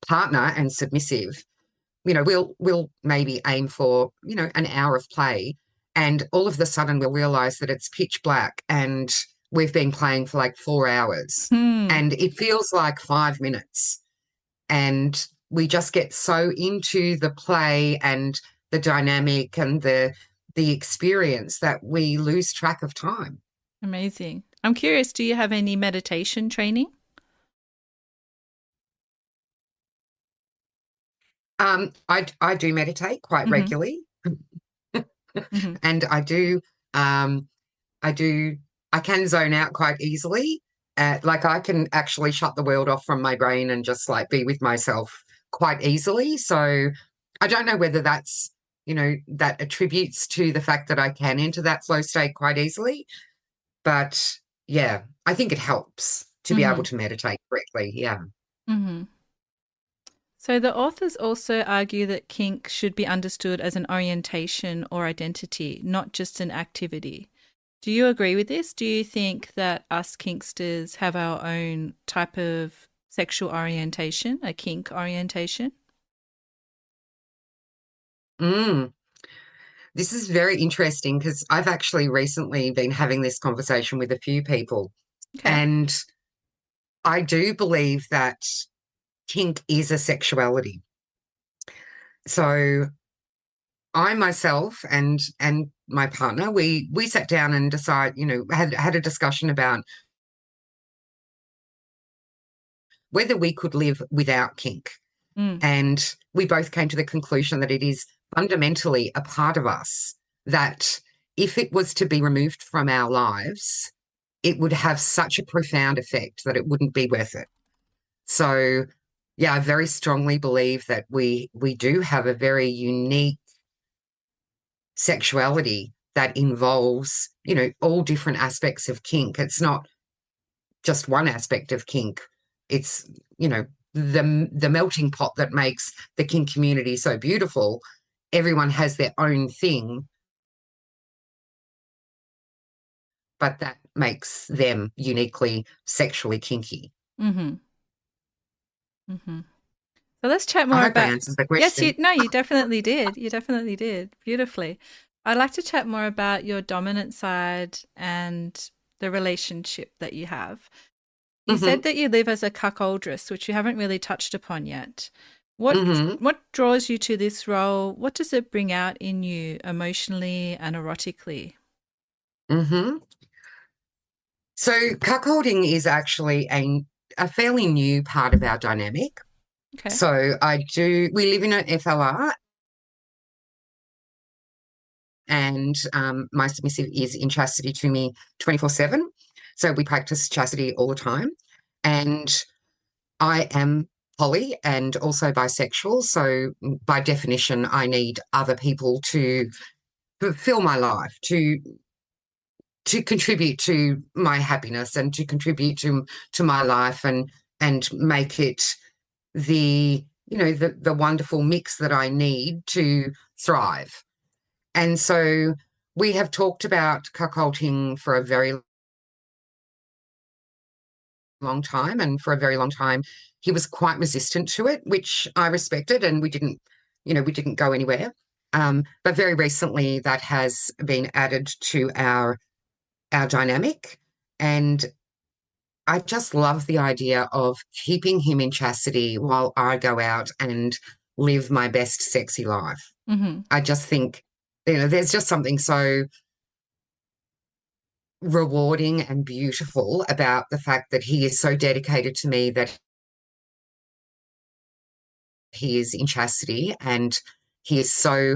partner and submissive, we'll maybe aim for, an hour of play, and all of a sudden we'll realize that it's pitch black and we've been playing for like 4 hours, Hmm. and it feels like 5 minutes. And we just get so into the play and the dynamic and the experience that we lose track of time. Amazing. I'm curious, do you have any meditation training? I do meditate quite Mm-hmm. regularly, Mm-hmm. and um, I do, I can zone out quite easily. Like I can actually shut the world off from my brain and just like be with myself quite easily. So I don't know whether that attributes to the fact that I can enter that flow state quite easily. But yeah, I think it helps to be able Mm-hmm. to meditate correctly. Yeah. Mm-hmm. So the authors also argue that kink should be understood as an orientation or identity, not just an activity. Do you agree with this? Do you think that us kinksters have our own type of sexual orientation, a kink orientation? Mm. This is very interesting because I've actually recently been having this conversation with a few people, Okay. and I do believe that kink is a sexuality. So I myself and my partner, we sat down and had a discussion about whether we could live without kink. Mm. And we both came to the conclusion that it is fundamentally a part of us that if it was to be removed from our lives, it would have such a profound effect that it wouldn't be worth it. So yeah, I very strongly believe that we do have a very unique sexuality that involves, all different aspects of kink. It's not just one aspect of kink. It's, the melting pot that makes the kink community so beautiful. Everyone has their own thing, but that makes them uniquely sexually kinky. Mm-hmm. Mm-hmm. So let's chat I more hope I about. answered the Yes, question. you definitely did. You definitely did. Beautifully. I'd like to chat more about your dominant side and the relationship that you have. You Hmm. said that you live as a cuckoldress, which you haven't really touched upon yet. What Hmm. what draws you to this role? What does it bring out in you emotionally and erotically? Hmm. So cuckolding is actually a fairly new part of our dynamic. Okay. So we live in an FLR, and my submissive is in chastity to me 24/7. So we practice chastity all the time. And I am poly and also bisexual. So by definition, I need other people to fulfill my life, to contribute to my happiness and to contribute to my life and make it the wonderful mix that I need to thrive. And so we have talked about cuckolding for a very long time, and for a very long time he was quite resistant to it, which I respected, and we didn't go anywhere. But very recently that has been added to our dynamic, and I just love the idea of keeping him in chastity while I go out and live my best sexy life. Mm-hmm. I just think, there's just something so rewarding and beautiful about the fact that he is so dedicated to me, that he is in chastity, and he is so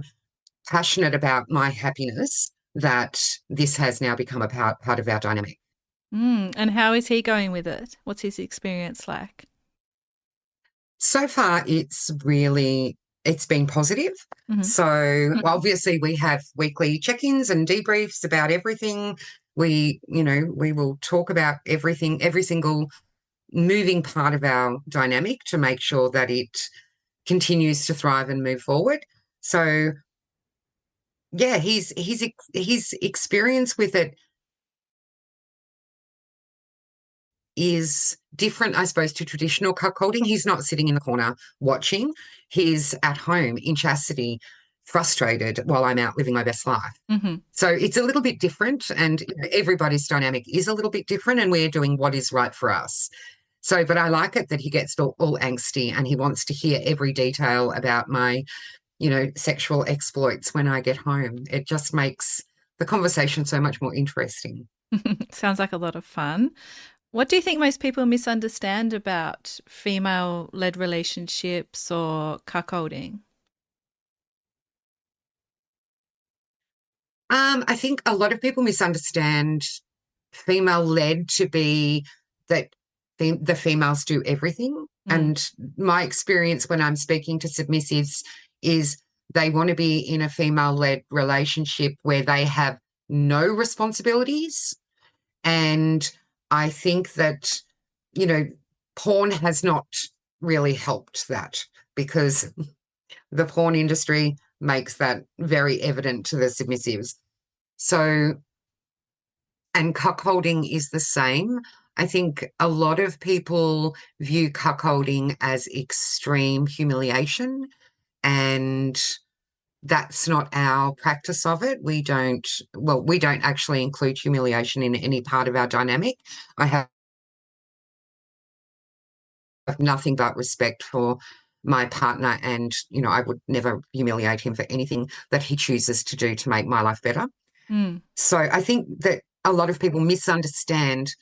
passionate about my happiness that this has now become a part of our dynamic. And how is he going with it? What's his experience like? So far, it's been positive. Mm-hmm. So obviously we have weekly check-ins and debriefs about everything. We will talk about everything, every single moving part of our dynamic, to make sure that it continues to thrive and move forward. So yeah, his experience with it is different, I suppose, to traditional cuckolding. He's not sitting in the corner watching. He's at home in chastity, frustrated while I'm out living my best life. Mm-hmm. So it's a little bit different, and everybody's dynamic is a little bit different, and we're doing what is right for us. So, but I like it that he gets all angsty and he wants to hear every detail about my, sexual exploits when I get home. It just makes the conversation so much more interesting. Sounds like a lot of fun. What do you think most people misunderstand about female-led relationships or cuckolding? I think a lot of people misunderstand female-led to be that the females do everything. And my experience when I'm speaking to submissives is they want to be in a female-led relationship where they have no responsibilities. And I think that, porn has not really helped that, because the porn industry makes that very evident to the submissives. So, and cuckolding is the same. I think a lot of people view cuckolding as extreme humiliation, and that's not our practice of it. We don't actually include humiliation in any part of our dynamic. I have nothing but respect for my partner, and, I would never humiliate him for anything that he chooses to do to make my life better. So I think that a lot of people misunderstand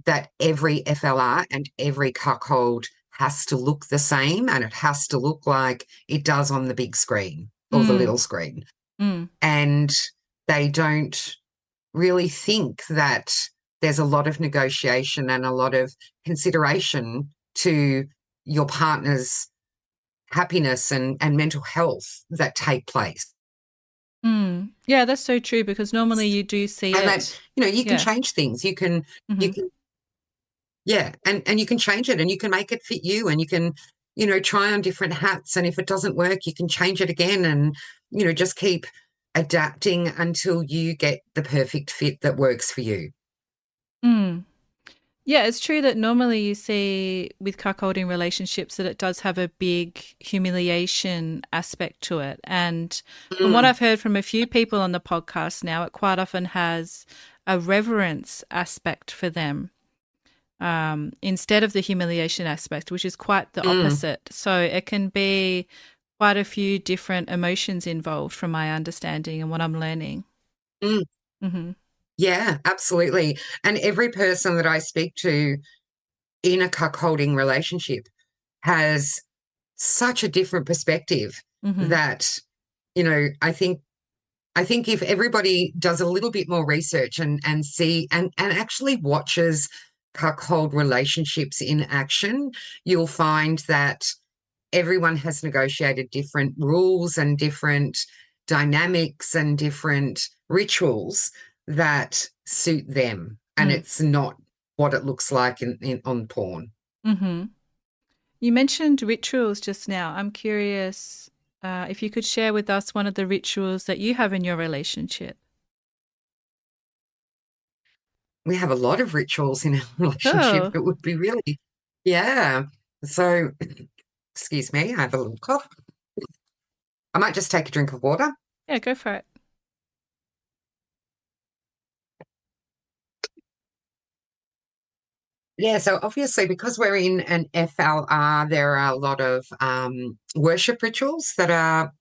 that every FLR and every cuckold has to look the same, and it has to look like it does on the big screen or the little screen. And they don't really think that there's a lot of negotiation and a lot of consideration to your partner's happiness and mental health that take place. Yeah, that's so true, because normally you do see and it. that, you can change things. You can, and you can change it, and you can make it fit you, and you can, try on different hats. And if it doesn't work, you can change it again, and, just keep adapting until you get the perfect fit that works for you. Yeah, it's true that normally you see with cuckolding relationships that it does have a big humiliation aspect to it. And from what I've heard from a few people on the podcast now, it quite often has a reverence aspect for them, instead of the humiliation aspect, which is quite the opposite. So it can be quite a few different emotions involved, from my understanding and what I'm learning. Yeah, absolutely. And every person that I speak to in a cuckolding relationship has such a different perspective that, I think if everybody does a little bit more research and see and actually watches cuckold relationships in action, you'll find that everyone has negotiated different rules and different dynamics and different rituals that suit them, and Mm. it's not what it looks like on porn. Mm-hmm. You mentioned rituals just now. I'm curious if you could share with us one of the rituals that you have in your relationship. We have a lot of rituals in our relationship. Oh, It would be really, yeah. So, excuse me, I have a little cough. I might just take a drink of water. yeah, go for it. Yeah, so obviously, because we're in an FLR, there are a lot of worship rituals that are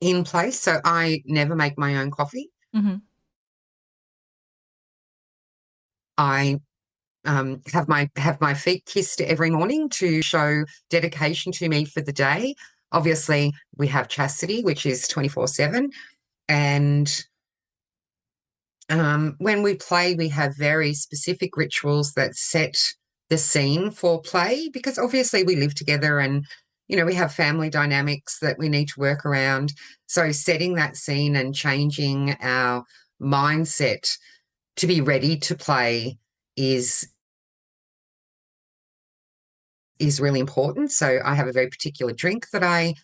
in place. So I never make my own coffee. Mm-hmm. I have my feet kissed every morning to show dedication to me for the day. Obviously, we have chastity, which is 24/7, and when we play, we have very specific rituals that set the scene for play, because obviously we live together and, we have family dynamics that we need to work around. So setting that scene and changing our mindset to be ready to play is really important. So I have a very particular drink that I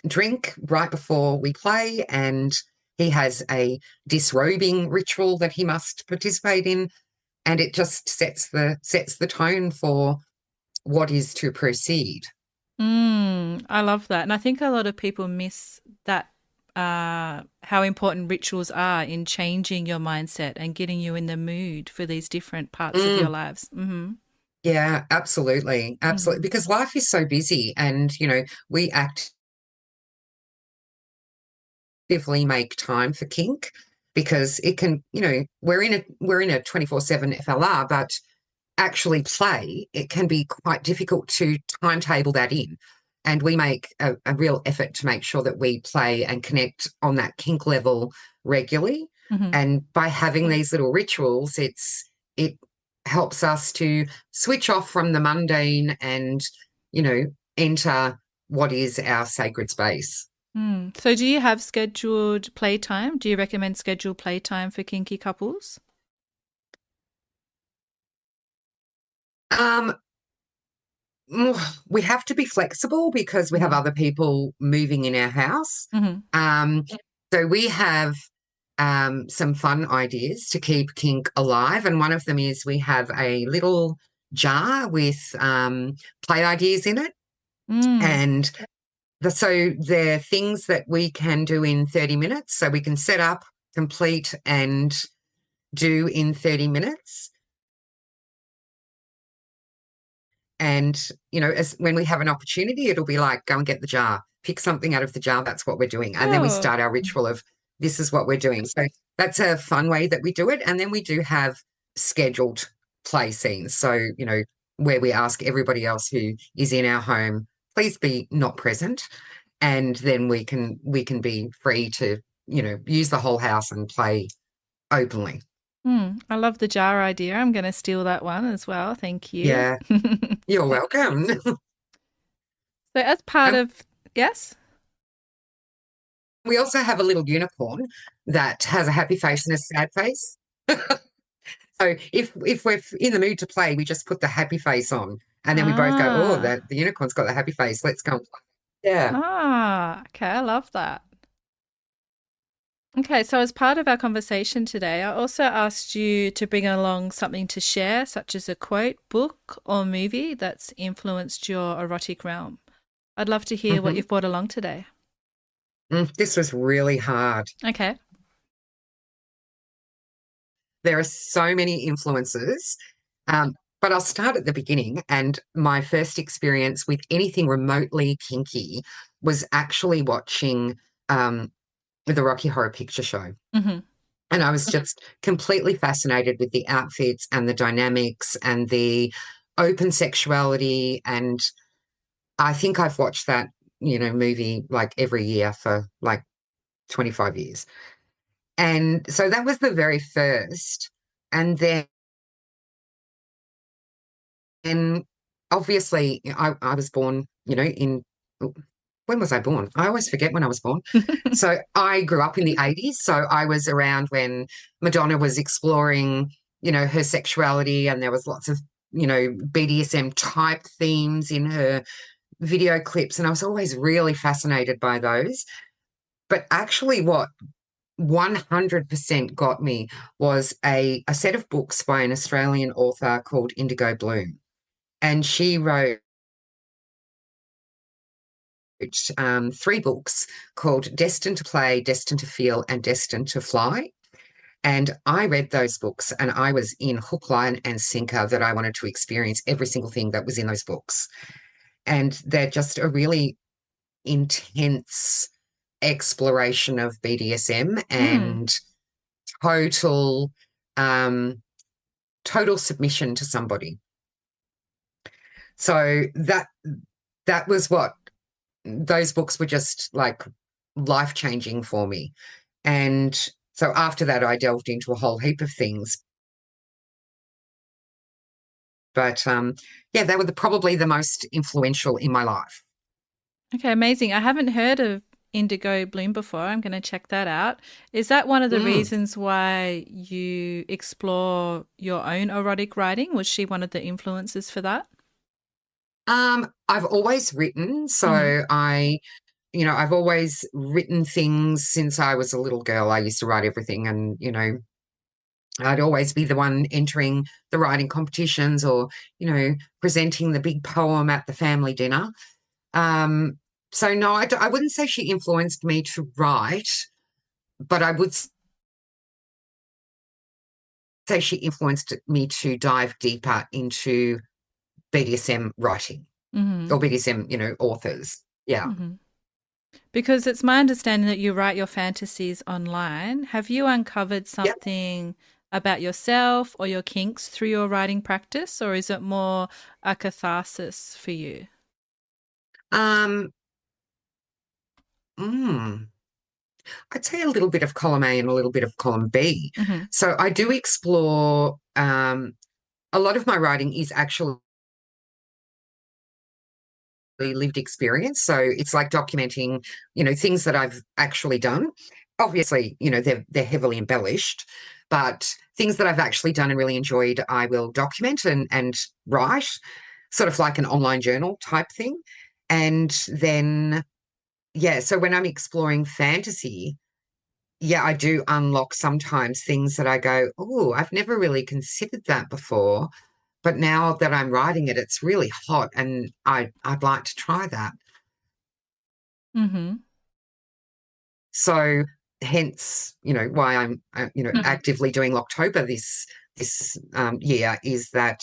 drink right before we play, and he has a disrobing ritual that he must participate in, and it just sets the tone for what is to proceed. I love that. And I think a lot of people miss that, how important rituals are in changing your mindset and getting you in the mood for these different parts of your Mm, lives. Mm-hmm. yeah, absolutely, absolutely. Mm-hmm. Because life is so busy, and we actively make time for kink, because it can, we're in a 24/7 FLR, but actually play, it can be quite difficult to timetable that in. And we make a real effort to make sure that we play and connect on that kink level regularly. Mm-hmm. And by having these little rituals, it helps us to switch off from the mundane and, you know, enter what is our sacred space. So do you have scheduled playtime? Do you recommend scheduled playtime for kinky couples? Um, we have to be flexible because we have Mm-hmm. other people moving in our house. Mm-hmm. Um, so we have some fun ideas to keep kink alive. And one of them is we have a little jar with play ideas in it. Mm. And so they're things that we can do in 30 minutes. So we can set up, complete, and do in 30 minutes. And, as when we have an opportunity, it'll be like, go and get the jar, pick something out of the jar. That's what we're doing. And then we Oh. start our ritual of this is what we're doing. So that's a fun way that we do it. And then we do have scheduled play scenes. So, where we ask everybody else who is in our home, please be not present. And then we can be free to, use the whole house and play openly. I love the jar idea. I'm going to steal that one as well. Thank you. Yeah, you're welcome. So, as part And of, yes? we also have a little unicorn that has a happy face and a sad face. So if we're in the mood to play, we just put the happy face on, and then we both go, "Oh, Ah, the unicorn's got the happy face. Let's go and play." Yeah. okay. I love that. Okay, so as part of our conversation today, I also asked you to bring along something to share, such as a quote, book, or movie that's influenced your erotic realm. I'd love to hear what hmm you've brought along today. This was really hard. Okay. There are so many influences, but I'll start at the beginning. And my first experience with anything remotely kinky was actually watching the Rocky Horror Picture Show. Mm-hmm. And I was just completely fascinated with the outfits and the dynamics and the open sexuality. And I think I've watched that, movie like every year for like 25 years. And so that was the very first. And then obviously I was born, in, when was I born? I always forget when I was born. So I grew up in the 80s. So I was around when Madonna was exploring, her sexuality, and there was lots of, BDSM type themes in her video clips. And I was always really fascinated by those. But actually what 100% got me was a set of books by an Australian author called Indigo Bloom. And she wrote 3 books called Destined to Play, Destined to Feel, and Destined to Fly. And I read those books and I was in hook, line, and sinker that I wanted to experience every single thing that was in those books. And they're just a really intense exploration of BDSM and total submission to somebody. So that was what those books were, just like life-changing for me. And so after that, I delved into a whole heap of things. But yeah, they were probably the most influential in my life. Okay, amazing. I haven't heard of Indigo Bloom before. I'm going to check that out. Is that one of the reasons why you explore your own erotic writing? Was she one of the influences for that? I've always written, so I've always written things since I was a little girl. I used to write everything, and I'd always be the one entering the writing competitions or, presenting the big poem at the family dinner. So no, I wouldn't say she influenced me to write, but I would say she influenced me to dive deeper into BDSM writing or BDSM, authors. Yeah. Because it's my understanding that you write your fantasies online. Have you uncovered something about yourself or your kinks through your writing practice, or is it more a catharsis for you? I'd say a little bit of column A and a little bit of column B. So I do explore, a lot of my writing is actually lived experience. So it's like documenting, things that I've actually done. Obviously, they're heavily embellished, but things that I've actually done and really enjoyed, I will document and write, sort of like an online journal type thing. And then, so when I'm exploring fantasy, I do unlock sometimes things that I go, oh, I've never really considered that before. But now that I'm writing it, it's really hot and I'd like to try that. So hence, why I'm, actively doing October this year, is that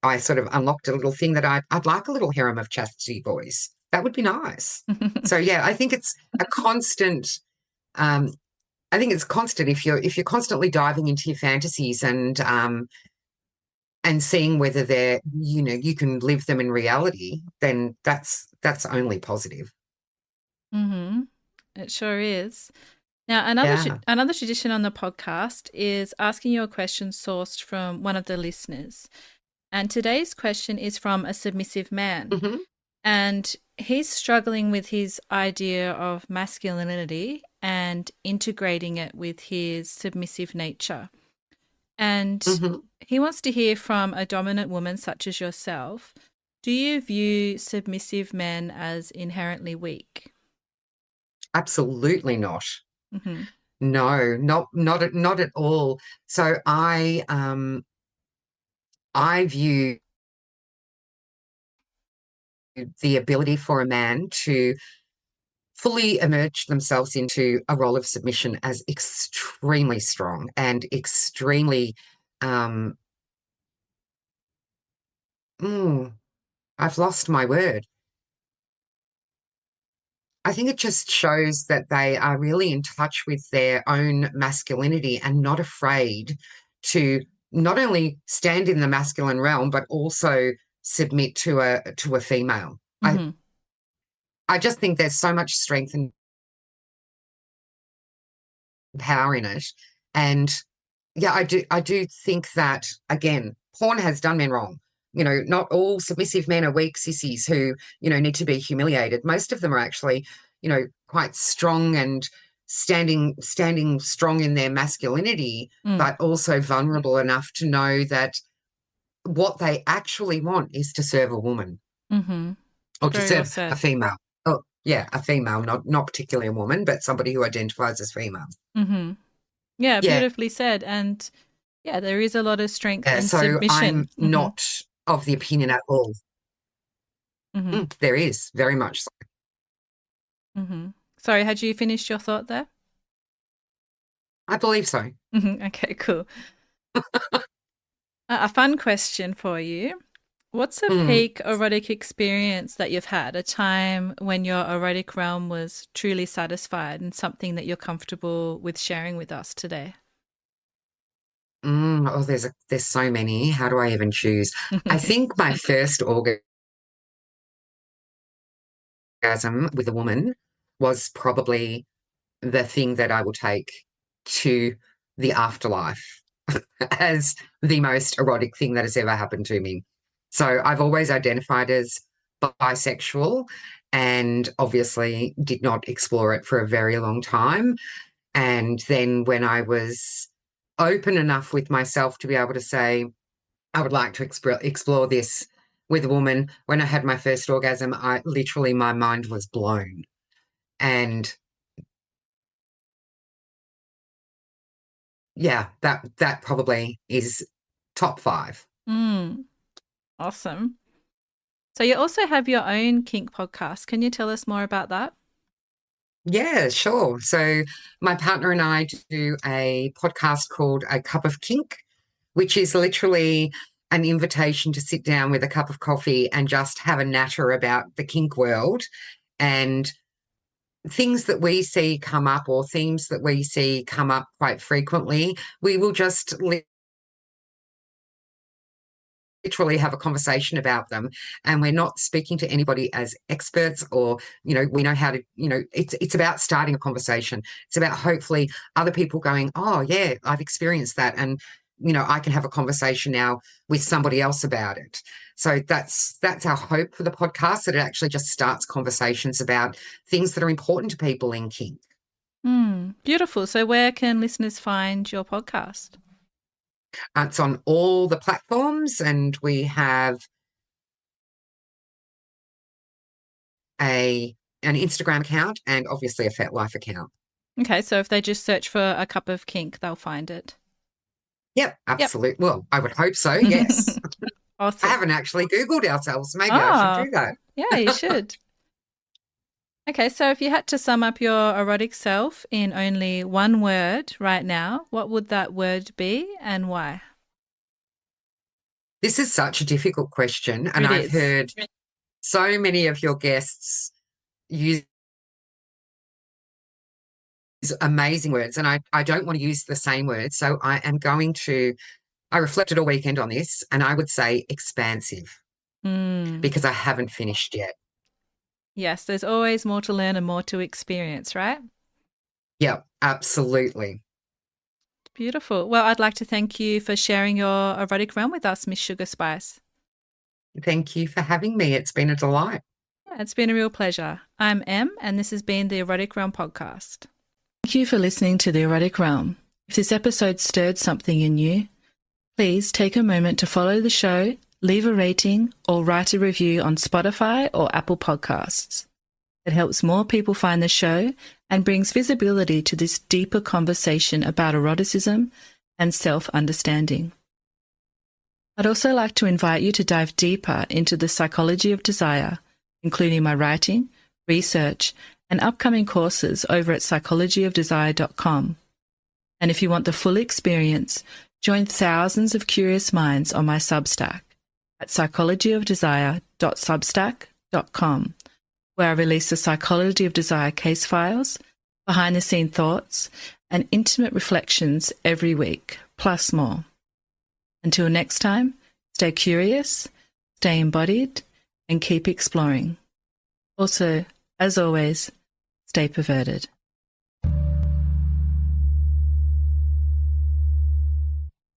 I sort of unlocked a little thing that I'd like a little harem of chastity boys. That would be nice. So yeah, I think it's a constant. I think it's constant if you're constantly diving into your fantasies and seeing whether they're, you can live them in reality, then that's only positive. It sure is. Now, another tradition on the podcast is asking you a question sourced from one of the listeners. And today's question is from a submissive man. And he's struggling with his idea of masculinity and integrating it with his submissive nature. And he wants to hear from a dominant woman such as yourself. Do you view submissive men as inherently weak? Absolutely not. No, not at all. So I view the ability for a man to fully emerge themselves into a role of submission as extremely strong and extremely I've lost my word. I think it just shows that they are really in touch with their own masculinity and not afraid to not only stand in the masculine realm, but also submit to a female. I just think there's so much strength and power in it. And I do think that, again, porn has done men wrong. not all submissive men are weak sissies who, need to be humiliated. Most of them are actually, quite strong and standing strong in their masculinity, but also vulnerable enough to know that what they actually want is to serve a woman or to Very well serve said. a female. Oh, yeah, a female, not particularly a woman, but somebody who identifies as female. Yeah, beautifully said. And yeah, there is a lot of strength in So submission. I'm not of the opinion at all. There is, very much so. Sorry, had you finished your thought there? I believe so. Okay, cool. A fun question for you. What's a peak erotic experience that you've had? A time when your erotic realm was truly satisfied and something that you're comfortable with sharing with us today? Oh, there's so many. How do I even choose? I think my first orgasm with a woman was probably the thing that I will take to the afterlife as the most erotic thing that has ever happened to me. So I've always identified as bisexual and obviously did not explore it for a very long time. And then when I was open enough with myself to be able to say, I would like to explore this with a woman, when I had my first orgasm, my mind was blown. And yeah, that probably is top 5. Awesome. So you also have your own kink podcast. Can you tell us more about that? Yeah, sure. So my partner and I do a podcast called A Cup of Kink, which is literally an invitation to sit down with a cup of coffee and just have a natter about the kink world and things that we see come up or themes that we see come up quite frequently. We will just literally have a conversation about them, and we're not speaking to anybody as experts or we know how to it's about starting a conversation. It's about hopefully other people going, oh yeah, I've experienced that, and I can have a conversation now with somebody else about it. So that's our hope for the podcast, that it actually just starts conversations about things that are important to people in kink. Beautiful. So where can listeners find your podcast? It's on all the platforms, and we have an Instagram account and obviously a FetLife account. Okay, so if they just search for A Cup of Kink, they'll find it. Yep, absolutely. Yep. Well, I would hope so, yes. Awesome. I haven't actually Googled ourselves. Maybe I should do that. Yeah, you should. Okay, so if you had to sum up your erotic self in only one word right now, what would that word be and why? This is such a difficult question, and I've heard so many of your guests use amazing words, and I don't want to use the same words, so I reflected all weekend on this, and I would say expansive, because I haven't finished yet. Yes, there's always more to learn and more to experience, right? Yeah, absolutely. Beautiful. Well, I'd like to thank you for sharing your erotic realm with us, MsSugarSpice. Thank you for having me. It's been a delight. Yeah, it's been a real pleasure. I'm Em, and this has been the Erotic Realm Podcast. Thank you for listening to the Erotic Realm. If this episode stirred something in you, please take a moment to follow the show, leave a rating, or write a review on Spotify or Apple Podcasts. It helps more people find the show and brings visibility to this deeper conversation about eroticism and self-understanding. I'd also like to invite you to dive deeper into the psychology of desire, including my writing, research, and upcoming courses over at psychologyofdesire.com. And if you want the full experience, join thousands of curious minds on my Substack at psychologyofdesire.substack.com, where I release the Psychology of Desire case files, behind-the-scene thoughts, and intimate reflections every week, plus more. Until next time, stay curious, stay embodied, and keep exploring. Also, as always, stay perverted.